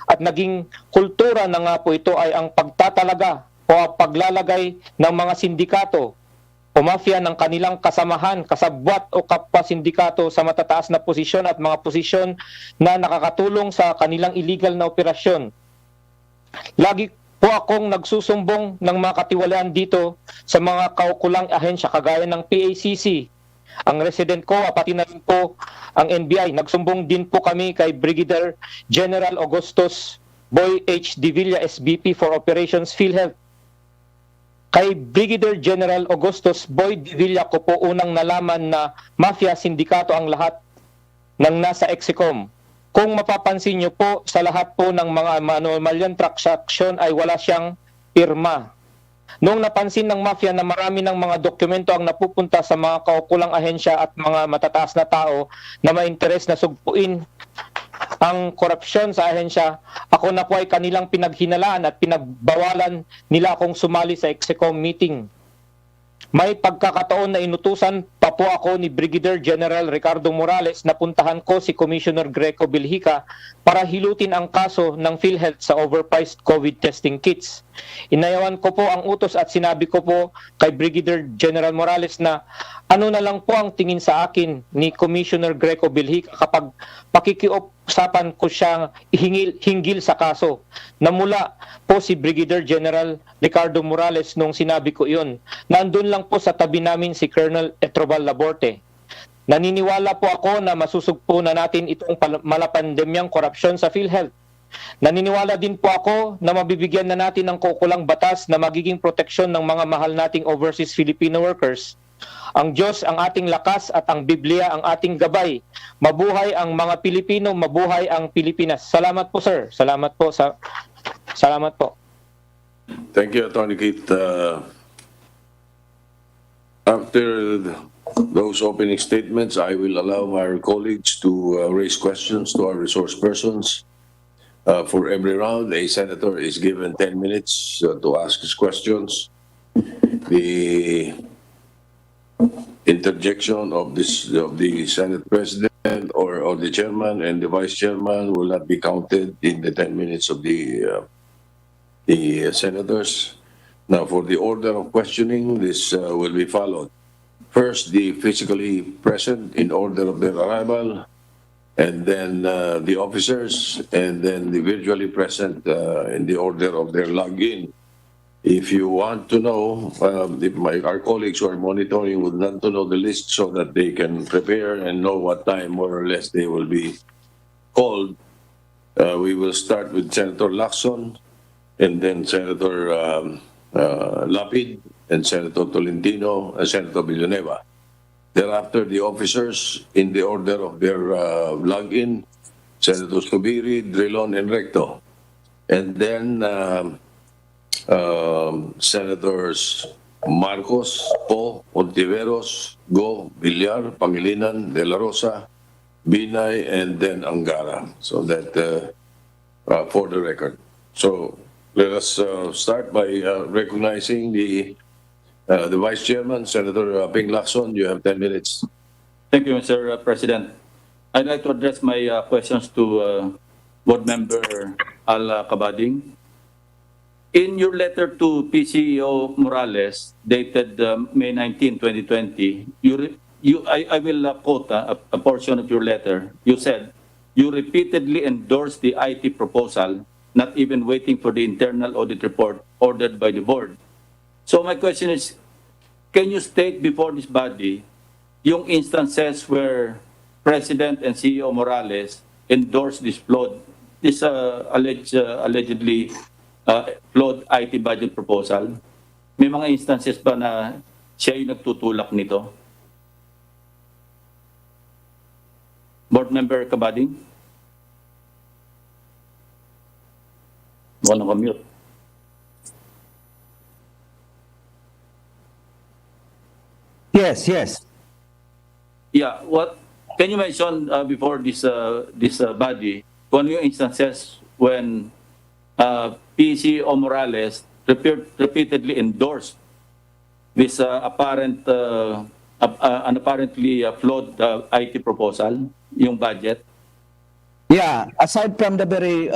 at naging kultura na nga po ito ay ang pagtatalaga o paglalagay ng mga sindikato o mafia ng kanilang kasamahan, kasabwat o kapwa-sindikato sa matataas na posisyon at mga posisyon na nakakatulong sa kanilang illegal na operasyon. Lagi po akong nagsusumbong ng mga katiwalaan dito sa mga kaukulang ahensya kagaya ng PACC, ang resident ko, pati na rin po ang NBI. Nagsumbong din po kami kay Brigadier General Augustus Boy H. Divilla, SBP for Operations PhilHealth. Kay Brigadier General Augustus Boy Divilla ko po unang nalaman na mafia sindikato ang lahat ng nasa Execom. Kung mapapansin nyo po, sa lahat po ng mga anomalyan transaction ay wala siyang pirma. Noong napansin ng mafia na marami ng mga dokumento ang napupunta sa mga kaukulang ahensya at mga matataas na tao na may interes na sugpuin ang korupsyon sa ahensya, ako na po ay kanilang pinaghinalaan at pinagbawalan nila akong sumali sa Execom meeting. May pagkakataon na inutusan pa po ako ni Brigadier General Ricardo Morales na puntahan ko si Commissioner Greco Bilhica para hilutin ang kaso ng PhilHealth sa overpriced COVID testing kits. Inayawan ko po ang utos at sinabi ko po kay Brigadier General Morales na ano na lang po ang tingin sa akin ni Commissioner Greco Bilhica kapag pakikiusapan ko siyang hinggil sa kaso. Namula po si Brigadier General Ricardo Morales nung sinabi ko iyon. Nandun lang po sa tabi namin si Colonel Etrobal Laborte. Naniniwala po ako na masusugpo na natin itong malapandemyang korupsyon sa PhilHealth. Naniniwala din po ako na mabibigyan na natin ng kaukulang batas na magiging proteksyon ng mga mahal nating overseas Filipino workers. Ang Diyos ang ating lakas at ang Biblia ang ating gabay. Mabuhay ang mga Pilipino, mabuhay ang Pilipinas. Salamat po, sir. Salamat po. Salamat po. Thank you, Attorney Keith. After those opening statements, I will allow our colleagues to raise questions to our resource persons. For every round, a senator is given 10 minutes to ask his questions. The interjection of the Senate President or the Chairman and the Vice Chairman will not be counted in the 10 minutes of the senators. Now, for the order of questioning, this will be followed. First, the physically present in order of their arrival, and then the officers, and then the virtually present in the order of their login. If you want to know, if our colleagues who are monitoring would want to know the list so that they can prepare and know what time more or less they will be called, we will start with Senator Lacson, and then Senator Lapid, and Senator Tolentino, and Senator Villanueva. Thereafter, the officers in the order of their login, Senators Tubiri, Drilon, and Recto. And then Senators Marcos, Po, Ontiveros, Go, Villar, Pangilinan, De La Rosa, Binay, and then Angara. So that for the record. So let us start by recognizing the Vice Chairman, Senator Ping Lacson. You have 10 minutes. Thank you, Mr. President. I'd like to address my questions to Board Member Al Cabading. In your letter to PCEO Morales, dated May 19, 2020, I will quote a portion of your letter. You said, you repeatedly endorsed the IT proposal, not even waiting for the internal audit report ordered by the board. So my question is, can you state before this body yung instances where President and CEO Morales endorsed this allegedly flawed IT budget proposal? May mga instances ba na siya yung nagtutulak nito? Board Member Cabading? Wala ka mute. Yes. Yeah, what can you mention before this body kung ano yung instances when PCO Morales repeatedly endorsed this apparently flawed IT proposal, yung budget? Yeah, aside from the very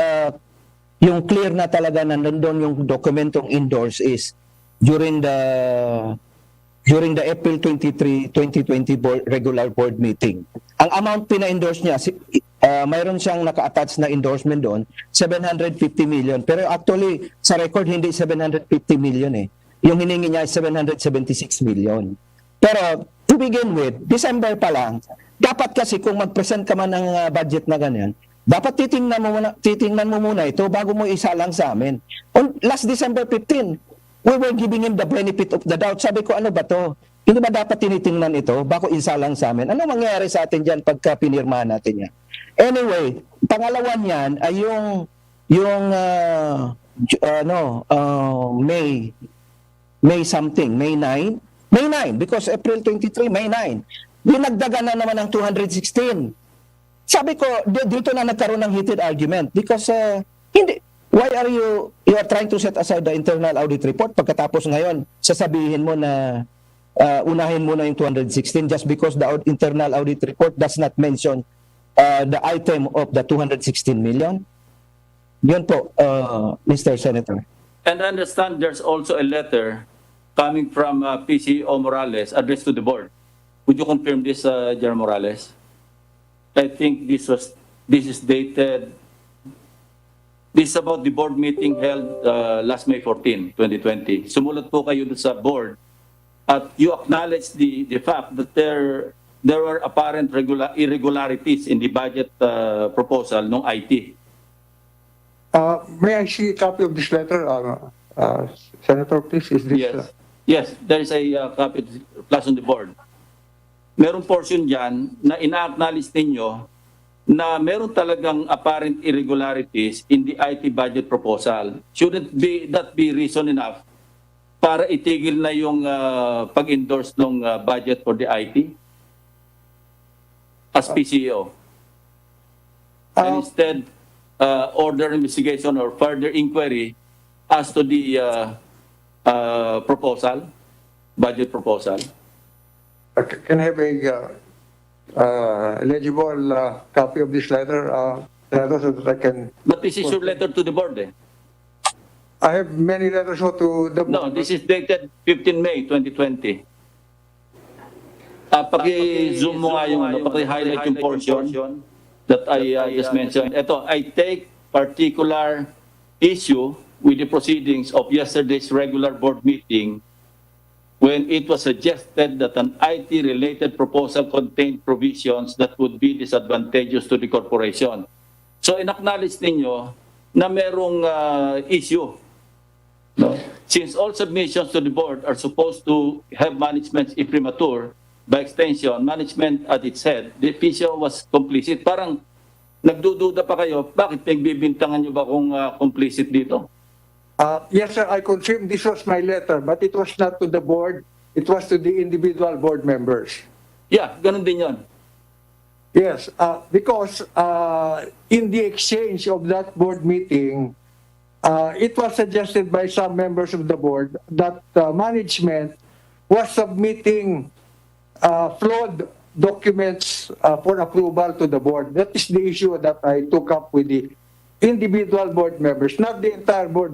yung clear na talaga na nandun yung dokumentong endorse is during the April 23, 2020 regular board meeting. Ang amount pina-endorse niya, mayroon siyang naka-attach na endorsement doon, 750 million. Pero actually, sa record, hindi 750 million eh. Yung hiningi niya ay 776 million. Pero to begin with, December pa lang, dapat kasi kung mag-present ka man ng budget na ganyan, dapat titingnan mo muna ito bago mo isalang sa amin. On last December 15, we were giving him the benefit of the doubt. Sabi ko, ano ba to? Hindi ba dapat tinitingnan ito bago isalang sa amin? Ano mangyayari sa atin dyan pagka pinirmahan natin yan? Anyway, pangalawa niyan ay May something, May 9, because April 23, May 9. Dinagdagan na naman ng 216. Sabi ko, dito na nagkaroon ng heated argument because why are you are trying to set aside the internal audit report pagkatapos ngayon sasabihin mo na unahin mo na yung 216 just because the internal audit report does not mention the item of the 216 million? Yun po, Mr. Senator. And I understand there's also a letter coming from PCO Morales addressed to the board. Would you confirm this, General Morales? I think this is dated. This is about the board meeting held last May 14, 2020. Sumulat po kayo sa board at you acknowledge the fact that there were apparent irregularities in the budget proposal ng IT. May I see a copy of this letter, Senator, please? Is this, Yes. Yes, there is a copy plus on the board. Merong portion dyan na ina-acknowledge ninyo na meron talagang apparent irregularities in the IT budget proposal. Shouldn't that be reason enough para itigil na yung pag-endorse ng budget for the IT as PCO? And instead, order investigation or further inquiry as to the proposal, budget proposal. Can I have a legible copy of this letter, Senator, so that I can... But this is your letter to the board, eh? I have many letters to the board. No, this is dated 15 May 2020. Paki-zoom mo nga yung paki-highlight yung portion that I just mentioned. Ito, I take particular issue with the proceedings of yesterday's regular board meeting when it was suggested that an IT-related proposal contained provisions that would be disadvantageous to the corporation. So, in-acknowledge ninyo na merong issue. No? Since all submissions to the board are supposed to have management's imprimatur, by extension, management at its head, the PCO was complicit. Parang nagdududa pa kayo, bakit nagbibintangan nyo ba kung complicit dito? Yes, sir, I confirm this was my letter, but it was not to the board, it was to the individual board members. Yeah, ganun din yun. Yes, because in the exchange of that board meeting, it was suggested by some members of the board that management was submitting flawed documents for approval to the board. That is the issue that I took up with the individual board members, not the entire board.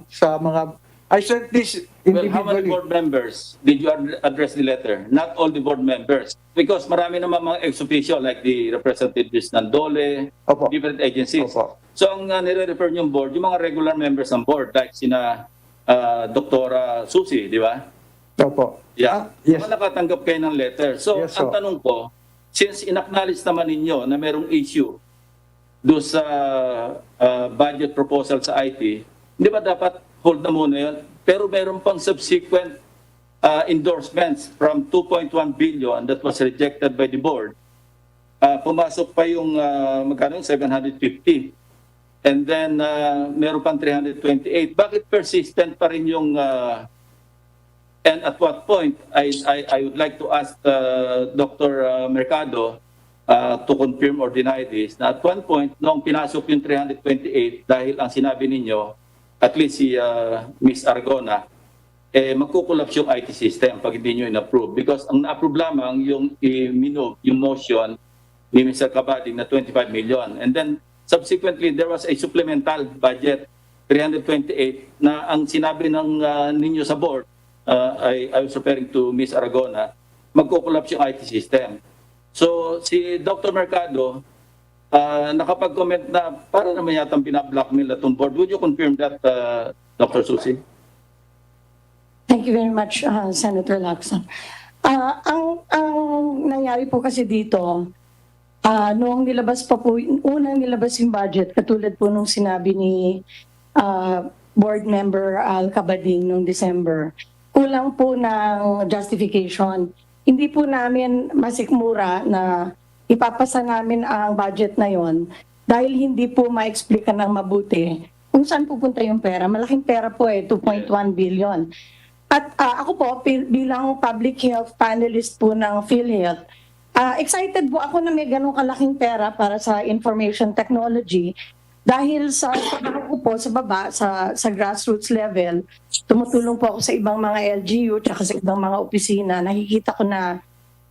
Sa mga, I sent this individually. Well, how many board members did you address the letter? Not all the board members. Because marami naman mga ex-officio like the representatives ng DOLE, different agencies. So ang nire-refer yung board, yung mga regular members ng board, like sina Dr. Susi, di ba? Opo. Yeah. Yes. Nakatanggap kayo ng letter. So Yes, ang tanong ko, since in-acknowledge naman ninyo na merong issue doon sa budget proposal sa IT, hindi ba dapat hold na muna yun? Pero meron pang subsequent endorsements from 2.1 billion that was rejected by the board. Pumasok pa yung magkano 750. And then meron pang 328. Bakit persistent pa rin yung and at what point I would like to ask Dr. Mercado to confirm or deny this, na at one point nung pinasok yung 328 dahil ang sinabi ninyo at least si Ms. Argona, magkukulaps yung IT system pag hindi nyo in-approve. Because ang na-approve lamang yung yung motion ni Mr. Kabading na 25 million. And then, subsequently, there was a supplemental budget, 328, na ang sinabi ng ninyo sa board, I was referring to Ms. Argona, magkukulaps yung IT system. So, si Dr. Mercado, nakapag-comment na para naman yatang pinablockmail atong board. Would you confirm that, Dr. Susi? Thank you very much, Senator Lacson. Ang nangyari po kasi dito, noong nilabas pa po, unang nilabas yung budget, katulad po nung sinabi ni board member Al Cabading noong December, kulang po ng justification. Hindi po namin masikmura na ipapasa namin ang budget na yon dahil hindi po ma-explica ng mabuti kung saan pupunta yung pera. Malaking pera po 2.1 billion. At ako po, bilang public health panelist po ng PhilHealth, excited po ako na may ganong kalaking pera para sa information technology dahil sa trabaho ko po sa baba, sa grassroots level, tumutulong po ako sa ibang mga LGU at sa ibang mga opisina. Nakikita ko na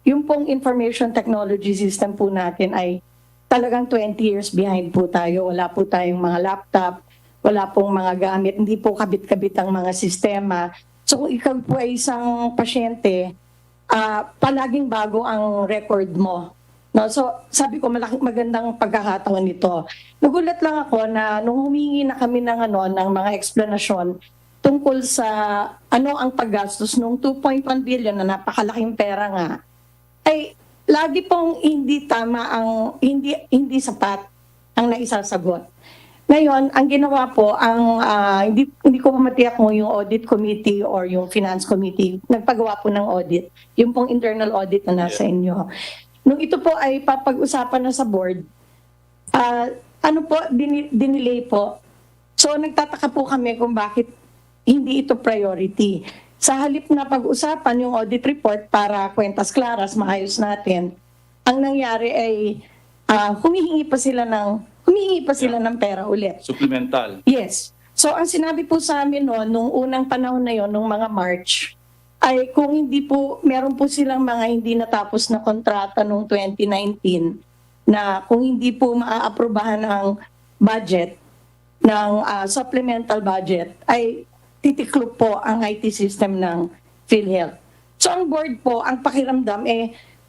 yung pong information technology system po natin ay talagang 20 years behind po tayo. Wala po tayong mga laptop, wala pong mga gamit, hindi po kabit-kabit ang mga sistema. So kung ikaw po ay isang pasyente, palaging bago ang record mo. No? So sabi ko magandang pagkakataon nito. Nagulat lang ako na nung humingi na kami ng mga explanation tungkol sa ano ang paggastos nung 2.1 billion na napakalaking pera nga, ay lagi pong hindi tama ang hindi sapat ang naisasagot. Ngayon, ang ginawa po, hindi ko matiyak kung yung audit committee or yung finance committee nagpagawa po ng audit, yung pong internal audit na nasa inyo. Nung ito po ay papag-usapan na sa board, dinilay po. So nagtataka po kami kung bakit hindi ito priority. Sa halip na pag-usapan yung audit report para kwentas klaras, maayos natin, ang nangyari ay humihingi pa sila ng pera ulit. Supplemental. Yes. So ang sinabi po sa amin nung unang panahon na yon, nung mga March, ay kung hindi po, meron po silang mga hindi natapos na kontrata noong 2019 na kung hindi po maaaprobahan ang budget, ng supplemental budget, ay titiklop po ang IT system ng PhilHealth. So ang board po, ang pakiramdam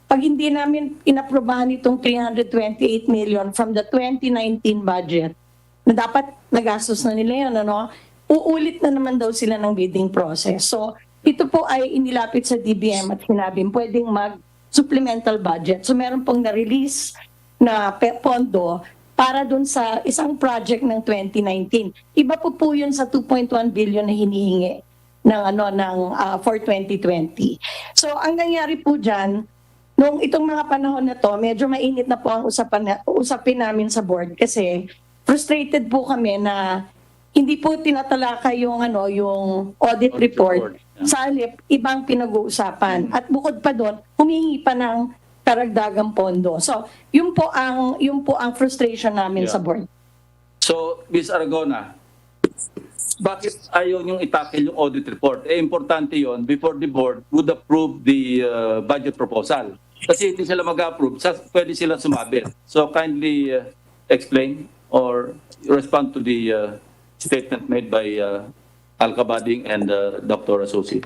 pag hindi namin inaprobahan itong 328 million from the 2019 budget, na dapat nagastos na nila yun, uulit na naman daw sila ng bidding process. So ito po ay inilapit sa DBM at sinabing pwedeng mag-supplemental budget. So meron pong na-release na pondo para dun sa isang project ng 2019. Iba po yun sa 2.1 billion na hinihingi for 2020. So ang nangyari po dyan, nung itong mga panahon na to, medyo mainit na po ang usapin namin sa board kasi frustrated po kami na hindi po tinatalakay yung audit report. Sa halip, ibang pinag-uusapan. At bukod pa doon, humingi pa ng karagdagang pondo. So, yun po ang frustration namin sa board. So, Ms. Aragona, bakit ayaw niyong itakil yung audit report? Importante yon before the board would approve the budget proposal. Kasi hindi sila mag-approve, pwede sila sumabit. So, kindly explain or respond to the statement made by Al-Kabading and Dr. Asusi.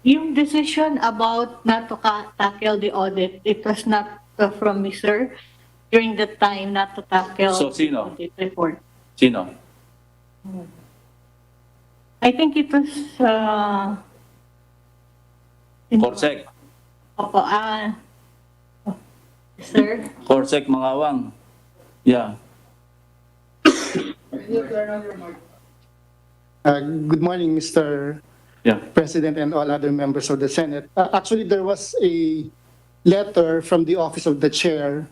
Yung decision about not to tackle the audit, it was not from me, sir, during the time not to tackle the audit report. Sino? I think it was... Corsec. Opo, sir. Corsec Mangawang. Yeah. Good morning, Mr. President and all other members of the Senate. Actually, there was a letter from the Office of the Chair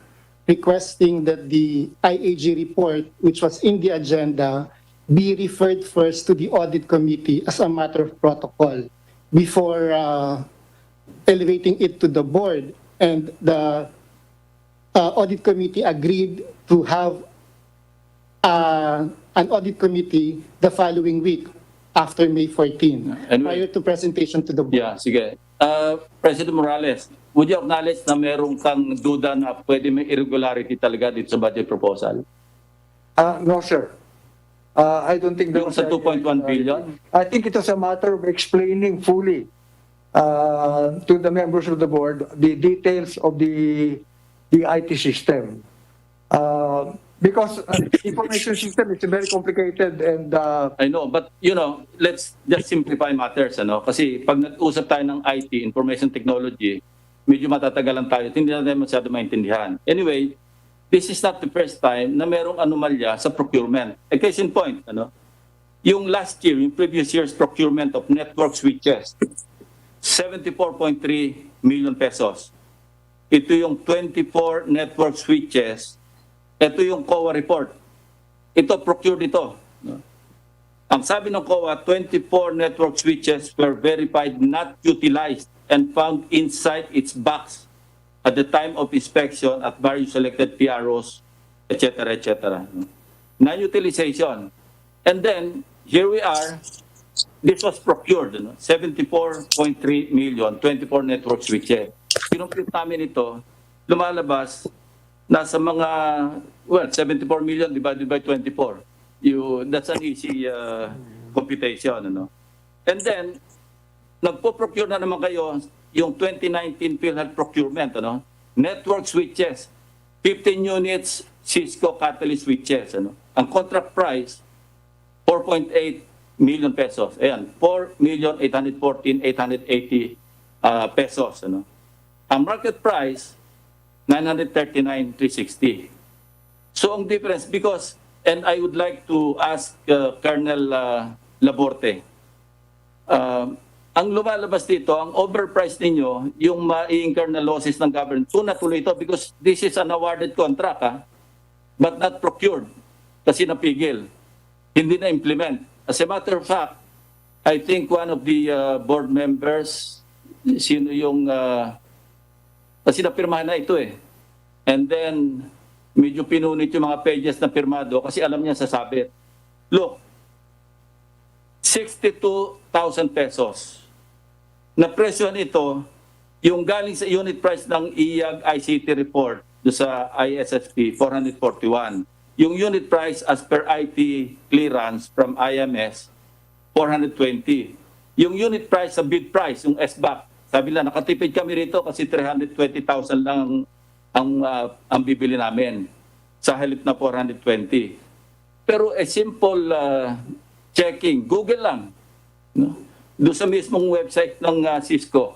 requesting that the IAG report, which was in the agenda, be referred first to the Audit Committee as a matter of protocol before elevating it to the board. And the Audit Committee agreed to have an audit committee the following week after May 14, prior to presentation to the board. Yeah, sige. President Morales, would you acknowledge na merong kang duda na pwede may irregularity talaga dito sa budget proposal? No, sir. I don't think yung sa 2.1 billion? I think it was a matter of explaining fully to the members of the board the details of the IT system. Because information system is very complicated and I know, but let's just simplify matters, kasi pag nag-usap tayo ng IT, information technology, medyo matatagalan tayo, hindi natin masyado maintindihan. Anyway, this is not the first time na merong anomalya sa procurement. A case in point, yung last year, yung previous year's procurement of network switches, 74.3 million pesos. Ito yung 24 network switches. Ito yung COA report. Ito, procured ito. Ang sabi ng COA, 24 network switches were verified not utilized and found inside its box at the time of inspection at various selected PROs, etc., etc. Non-utilization. And then, here we are, this was procured, 74.3 million, 24 network switches. Kinumplit namin ito, lumalabas, nasa mga, 74 million divided by 24. That's an easy computation. And then, nagpo-procure na naman kayo yung 2019 PhilHealth procurement. Network switches, 15 units Cisco Catalyst switches. Ang contract price, 4.8 million pesos. Ayan, 4,814,880 pesos. Ang market price, 939,360. So ang difference, because, and I would like to ask Colonel Laborte, ang lumalabas dito, ang overpriced ninyo, yung ma-incur na losses ng government, kung natuloy ito, because this is an awarded contract, but not procured, kasi napigil, hindi na-implement. As a matter of fact, I think one of the board members, sino yung, kasi napirmahan na ito eh. And then, medyo pinunit yung mga pages na pirmado kasi alam niya sasabit. Look, 62,000 pesos. Na presyo nito, yung galing sa unit price ng IAG ICT report do sa ISSP, 441. Yung unit price as per IT clearance from IMS, 420. Yung unit price sa bid price, yung SBAC, sabi lang, nakatipid kami rito kasi 320,000 lang ang bibili namin sa halip na 420. Pero a simple checking, Google lang, no? Doon sa mismong website ng Cisco,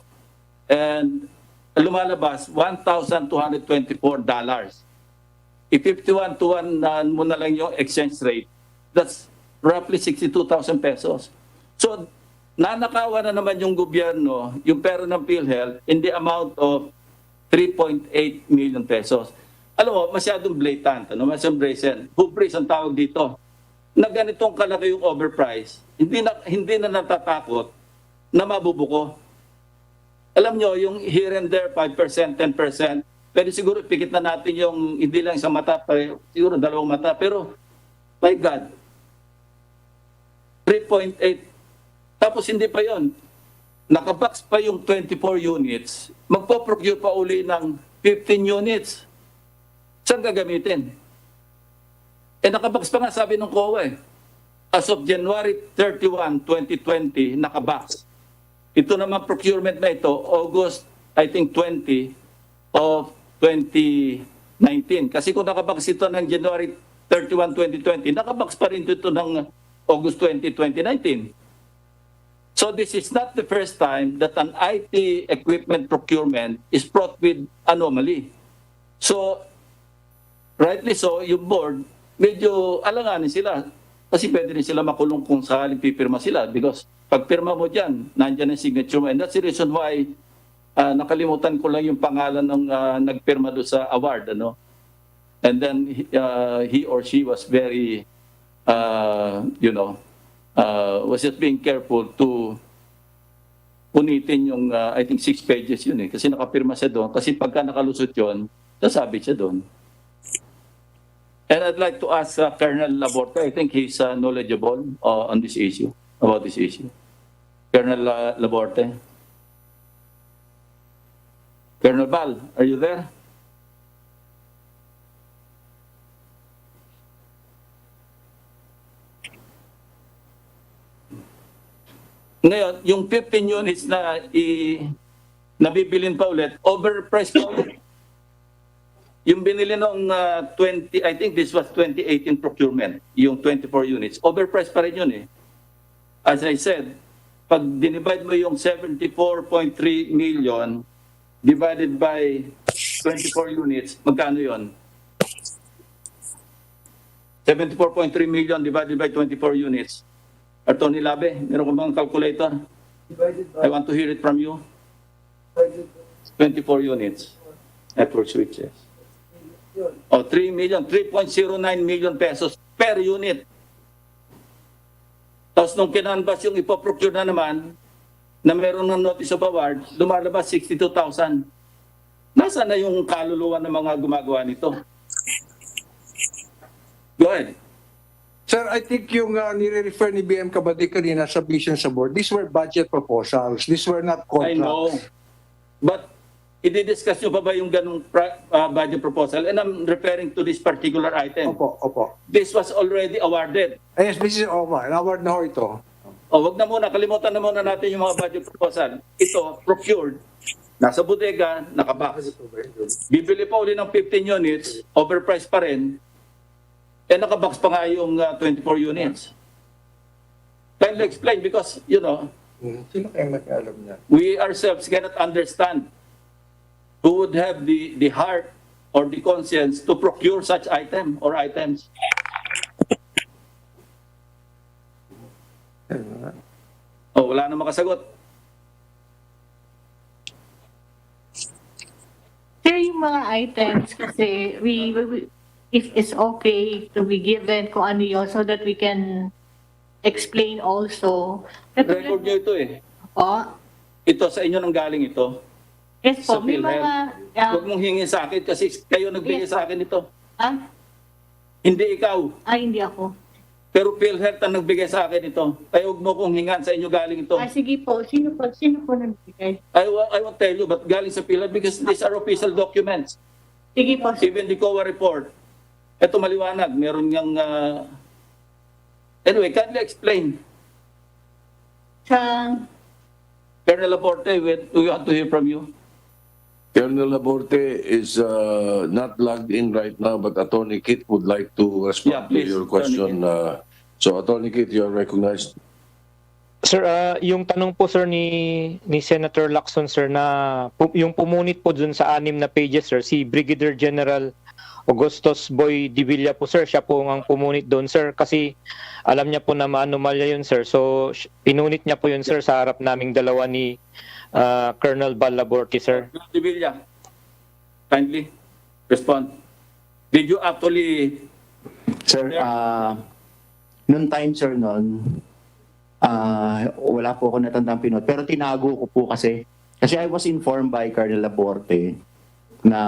and lumalabas $1,224. I-51 to 1 mo na lang yung exchange rate, that's roughly 62,000 pesos. So, nanakawa na naman yung gobyerno, yung pera ng PhilHealth, in the amount of 3.8 million pesos. Alam mo, masyadong blatant, masyadong brazen. Hubris ang tawag dito. Na ganitong kalaki yung overprice, hindi na natatakot na mabubuko. Alam nyo, yung here and there, 5%, 10%, pero siguro pikit na natin yung hindi lang isang mata, siguro dalawang mata, pero my God, 3.8. Tapos hindi pa yon. Nakabox pa yung 24 units, magpo-procure pa uli ng 15 units. Saan gagamitin? Nakabox pa nga, sabi ng COA eh. As of January 31, 2020, nakabox. Ito naman procurement na ito, August, I think 20 of 2019. Kasi kung nakabox ito ng January 31, 2020, nakabox pa rin ito ng August 20, 2019. So this is not the first time that an IT equipment procurement is fraught with anomaly. So, rightly so, yung board, medyo alanganin sila. Kasi pwede rin sila makulong kung sakaling pipirma sila. Because pag pirma mo dyan, nandyan ang signature mo. And that's the reason why nakalimutan ko lang yung pangalan ng nagpirma doon sa award. Ano? And then he or she was very, was just being careful to punitin yung, I think 6 pages yun eh. Kasi nakapirma siya doon. Kasi pagka nakalusot yun, nasabit siya doon. And I'd like to ask Colonel Laborte, I think he's knowledgeable on this issue, about this issue. Colonel Laborte. Colonel Bal, are you there? Ngayon, yung 15 units na nabibilin pa ulit, overpriced pa ulit. Yung binili noong 20, I think this was 2018 procurement, yung 24 units, overpriced pa rin yun eh. As I said, pag dinivide mo yung 74.3 million divided by 24 units, magkano yun? 74.3 million divided by 24 units. Attorney Labe, meron ko bang calculator? I want to hear it from you. 24 units, network switches. O 3 million, 3.09 million pesos per unit. Tapos nung kinanbas yung ipoprocure na naman, na meron ng notice of award, lumalabas 62,000. Nasaan na yung kaluluwa ng mga gumagawa nito? Go ahead. Sir, I think yung nire-refer ni BM Kabady kanina sa vision sa board, these were budget proposals. These were not contracts. I know. But i-discuss nyo pa ba yung ganung budget proposal? And I'm referring to this particular item. Opo. This was already awarded. Yes, this is an-award na ho ito. Wag na muna, kalimutan na muna natin yung mga budget proposal. Ito, procured, nasa bodega, nakabox. Bibili pa uli ng 15 units, overpriced pa rin, nakabox pa nga yung 24 units. Kindly explain because, Sino kayong nag-alam niya? we ourselves cannot understand who would have the heart or the conscience to procure such item or items? Oh, wala na makasagot. Sir, yung mga items kasi if it's okay to be given kung ano yun so that we can explain also. Record nyo ito eh. Po? Ito sa inyo nang galing ito. Yes po, Sa may PhilHealth. mga... Huwag mong hingin sa akin kasi kayo nagbigay sa akin ito. Ah? Hindi ikaw. Hindi ako. Pero PhilHealth ang nagbigay sa akin ito. Kaya huwag mo kong hingan sa inyo galing ito. Sige po, sino po nagbigay? I won't tell you, but galing sa PhilHealth because these are official documents. Sige po. Even the COA report. Ito maliwanag. Meron niyang... Anyway, kindly explain. Colonel Laporte, we want to hear from you. Colonel Laborte is not logged in right now, but Attorney Kit would like to respond to your question. So, Attorney Kit, you are recognized. Sir, yung tanong po sir ni Senator Lacson sir na yung pumunit po dun sa 6 na pages sir, si Brigadier General Augustus Boy Divilla po sir, siya po ang pumunit doon sir kasi alam niya po na maanomalya yun sir. So pinunit niya po yun sir sa harap naming dalawa ni Colonel Balaborti sir. Divilla, kindly respond. Did you actually... Sir, noon time sir wala po ako natandang pinot pero tinago ko po kasi I was informed by Colonel Laborte na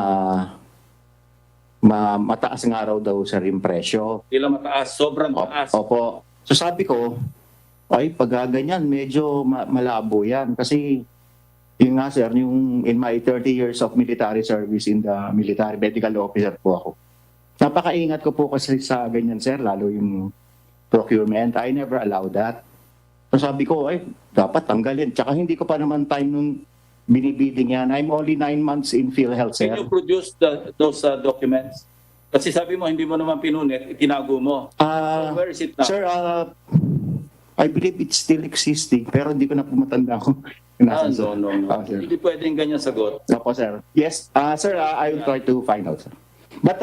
mataas nga raw daw sa rin presyo. Sila mataas, sobrang taas. Opo. So sabi ko, ay pag ganyan, medyo malabo yan. Kasi yun nga sir, yung in my 30 years of military service in the military medical officer po ako. Napakaingat ko po kasi sa ganyan sir, lalo yung procurement. I never allow that. So sabi ko, ay dapat tanggalin. Tsaka hindi ko pa naman time nung binibidding yan. I'm only 9 months in PhilHealth, sir. Can you produce those documents? Kasi sabi mo, hindi mo naman pinunit, itinago mo. So where is it now? Sir, I believe it's still existing, pero hindi ko na pumatanda ko. No. Hindi pwedeng ganyan sagot. Opo, sir. Yes, sir, I will try to find out, sir. But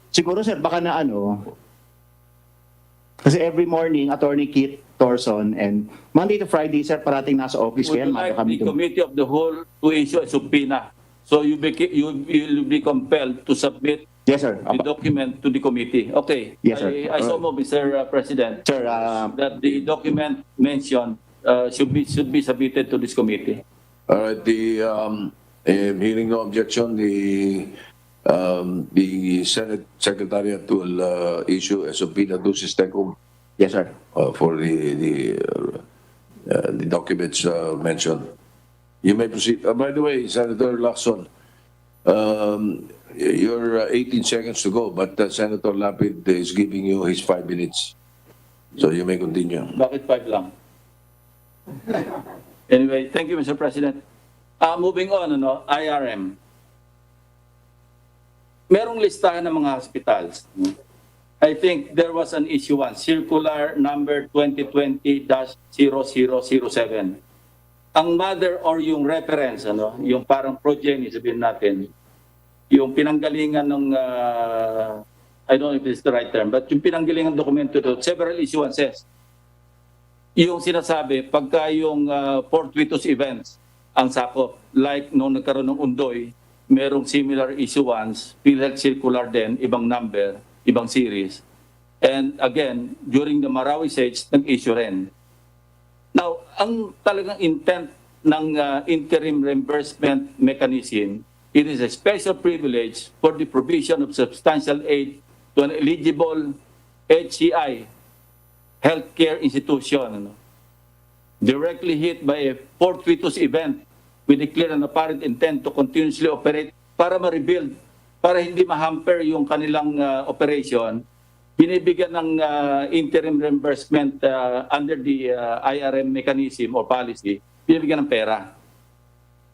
siguro, sir, baka na kasi every morning, Attorney Kit Torson, and Monday to Friday, sir, parating nasa office ko yan. Would you like the committee of the whole to issue a subpoena? So you will be compelled to submit yes, sir. The document to the committee. Okay. Yes, sir. I so move, Mr. President, sir, that the document mentioned should be submitted to this committee. All right. Hearing no objection, the Senate Secretariat will issue a subpoena to Sistecom. Yes, sir. For the documents mentioned. You may proceed. By the way, Senator Lacson, you're 18 seconds to go, but Senator Lapid is giving you his 5 minutes. So you may continue. Bakit 5 lang? Anyway, thank you, Mr. President. Moving on, IRM. Merong listahan ng mga hospitals. I think there was an issue circular number 2020-0007. Ang mother or yung reference, yung parang progeny, sabihin natin, yung pinanggalingan ng, I don't know if it's the right term, but yung pinanggalingan dokumento doon, several issuances. Yung sinasabi, pagka yung fortuitous events ang sakop, like nung nagkaroon ng Undoy, merong similar issuance, PhilHealth circular din, ibang number, ibang series. And again, during the Marawi siege, nag-issue rin. Now, ang talagang intent ng interim reimbursement mechanism, it is a special privilege for the provision of substantial aid to an eligible HCI, healthcare institution, directly hit by a fortuitous event with a clear and apparent intent to continuously operate para ma-rebuild, para hindi ma-hamper yung kanilang operation, binibigyan ng interim reimbursement under the IRM mechanism or policy, binibigyan ng pera.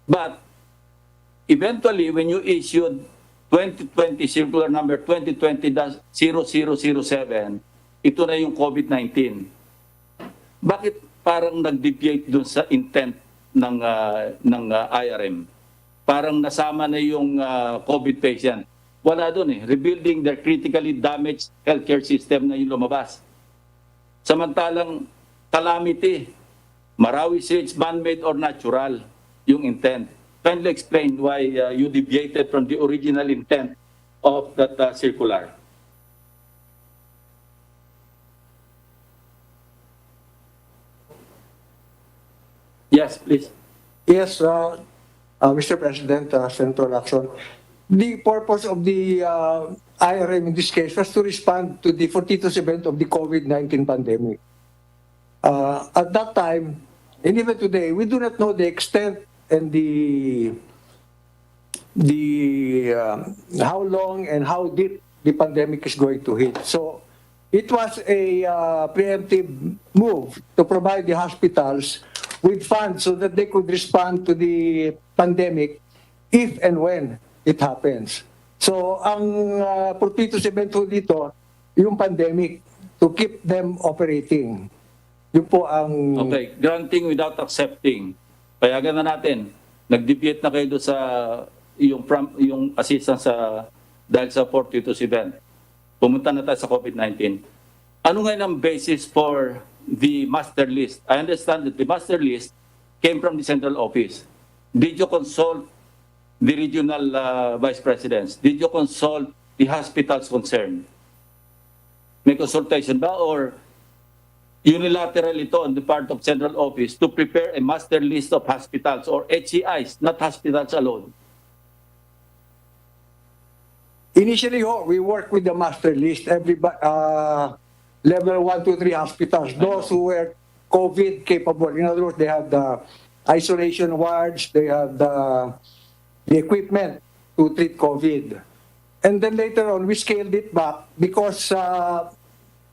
But eventually, when you issued 2020 circular number 2020-0007, ito na yung COVID-19. Bakit parang nag-deviate dun sa intent ng IRM? Parang nasama na yung COVID patient. wala doon eh. Rebuilding their critically damaged healthcare system na yung lumabas. Samantalang calamity, Marawi Sage, man-made or natural, yung intent. Kindly explain why you deviated from the original intent of that circular. Yes, please. Yes, Mr. President, Senator Lacson. The purpose of the IRM in this case was to respond to the fortuitous event of the COVID-19 pandemic. At that time, and even today, we do not know the extent and the how long and how deep the pandemic is going to hit. So it was a preemptive move to provide the hospitals with funds so that they could respond to the pandemic if and when it happens. So ang fortuitous event po dito, yung pandemic, to keep them operating. Yun po ang... Okay, granting without accepting. Payagan na natin, nag-deviate na kayo doon sa yung assistance dahil sa fortuitous event. Pumunta na tayo sa COVID-19. Ano ngayon ang basis for the master list? I understand that the master list came from the central office. Did you consult the regional vice presidents? Did you consult the hospitals concerned? May consultation ba or unilateral ito on the part of central office to prepare a master list of hospitals or HCIs, not hospitals alone? Initially, we work with the master list. Level 1, 2, 3 hospitals, those who were COVID capable. In other words, they have the isolation wards, they have the equipment to treat COVID. And then later on, we scaled it back because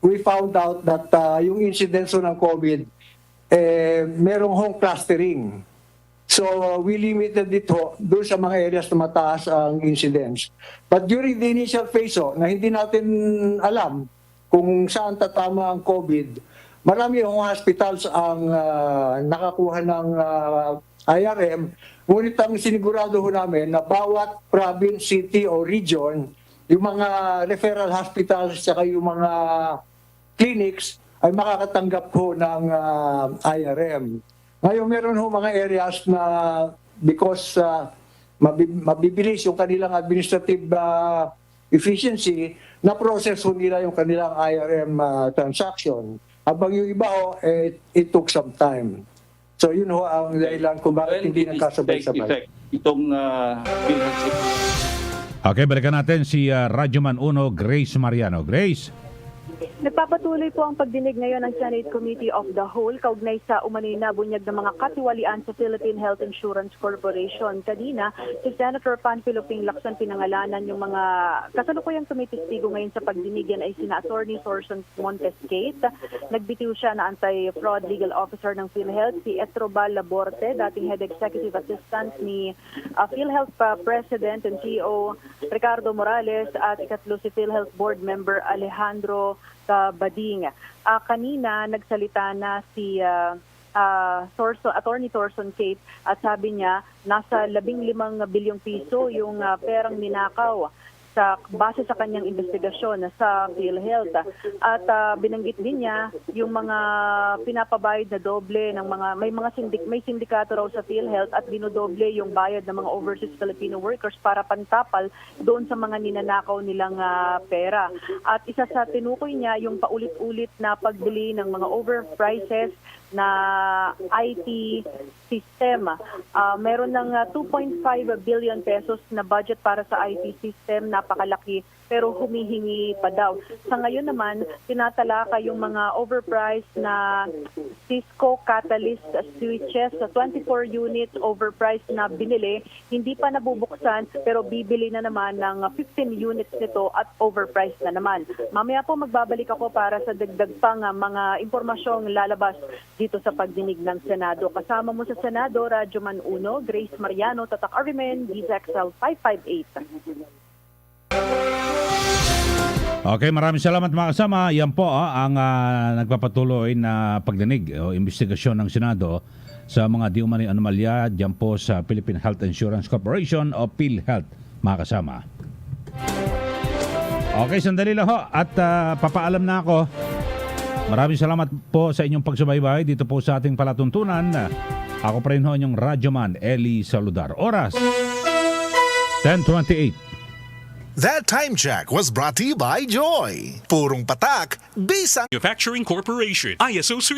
we found out that yung incidence ng COVID, merong home clustering. So we limited it doon sa mga areas na mataas ang incidence. But during the initial phase na hindi natin alam kung saan tatama ang COVID, marami yung hospitals ang nakakuha ng IRM. Ngunit ang sinigurado ho namin na bawat province, city o region, yung mga referral hospitals at yung mga clinics ay makakatanggap ho ng IRM. Ngayon meron ho mga areas na because mabibilis yung kanilang administrative efficiency, na process ho nila yung kanilang IRM transaction. Habang yung iba ho, it took some time. So yun ho ang dahilan kung bakit hindi nagkasabay-sabay. Itong Okay, balikan natin si Radyoman 1, Grace Mariano. Grace. Nagpapatuloy po ang pagdinig ngayon ng Senate Committee of the Whole kaugnay sa umano'y na bunyag ng mga katiwalian sa Philippine Health Insurance Corporation. Kanina, si Senator Panfilo Lacson pinangalanan yung mga kasalukuyang tumitistigo ngayon sa pagdinig. Yan ay sina Attorney Thorson Montescate. Nagbitiw siya na anti-fraud legal officer ng PhilHealth, si Estrobal Laborte, dating head executive assistant ni PhilHealth President and CEO Ricardo Morales, at ikatlo si PhilHealth Board Member Alejandro Bading. Kanina nagsalita na si Attorney Thorson Kate at sabi niya nasa 15 bilyong piso yung perang ninakaw base sa kanyang investigasyon sa PhilHealth. At binanggit din niya yung mga pinapabayad na doble ng mga may sindikato raw sa PhilHealth at dinodoble yung bayad ng mga overseas Filipino workers para pantapal doon sa mga ninanakaw nilang pera. At isa sa tinukoy niya yung paulit-ulit na pagbili ng mga overprices na IT system. Meron ng 2.5 billion pesos na budget para sa IT system, napakalaki, pero humihingi pa daw. Sa ngayon naman, tinatalaka yung mga overpriced na Cisco Catalyst switches, 24 units overpriced na binili, hindi pa nabubuksan, pero bibili na naman ng 15 units nito at overpriced na naman. Mamaya po magbabalik ako para sa dagdag pang mga impormasyong lalabas dito sa pagdinig ng Senado. Kasama mo sa Senado, Radyoman 1, Grace Mariano, Tatak Arimen, DZXL 558. Okay, maraming salamat mga kasama. Yan po ang nagpapatuloy na pagdinig o investigasyon ng Senado sa mga di umano'y anomalya dyan po sa Philippine Health Insurance Corporation o PhilHealth, mga kasama. Okay, sandali lang ho. At papaalam na ako. Maraming salamat po sa inyong pagsubaybay dito po sa ating palatuntunan. Ako pa rin ho inyong radyoman, Ely Saludar. Oras, 10:28. That time check was brought to you by Joy. Purong patak, bisang Manufacturing Corporation, ISO certified.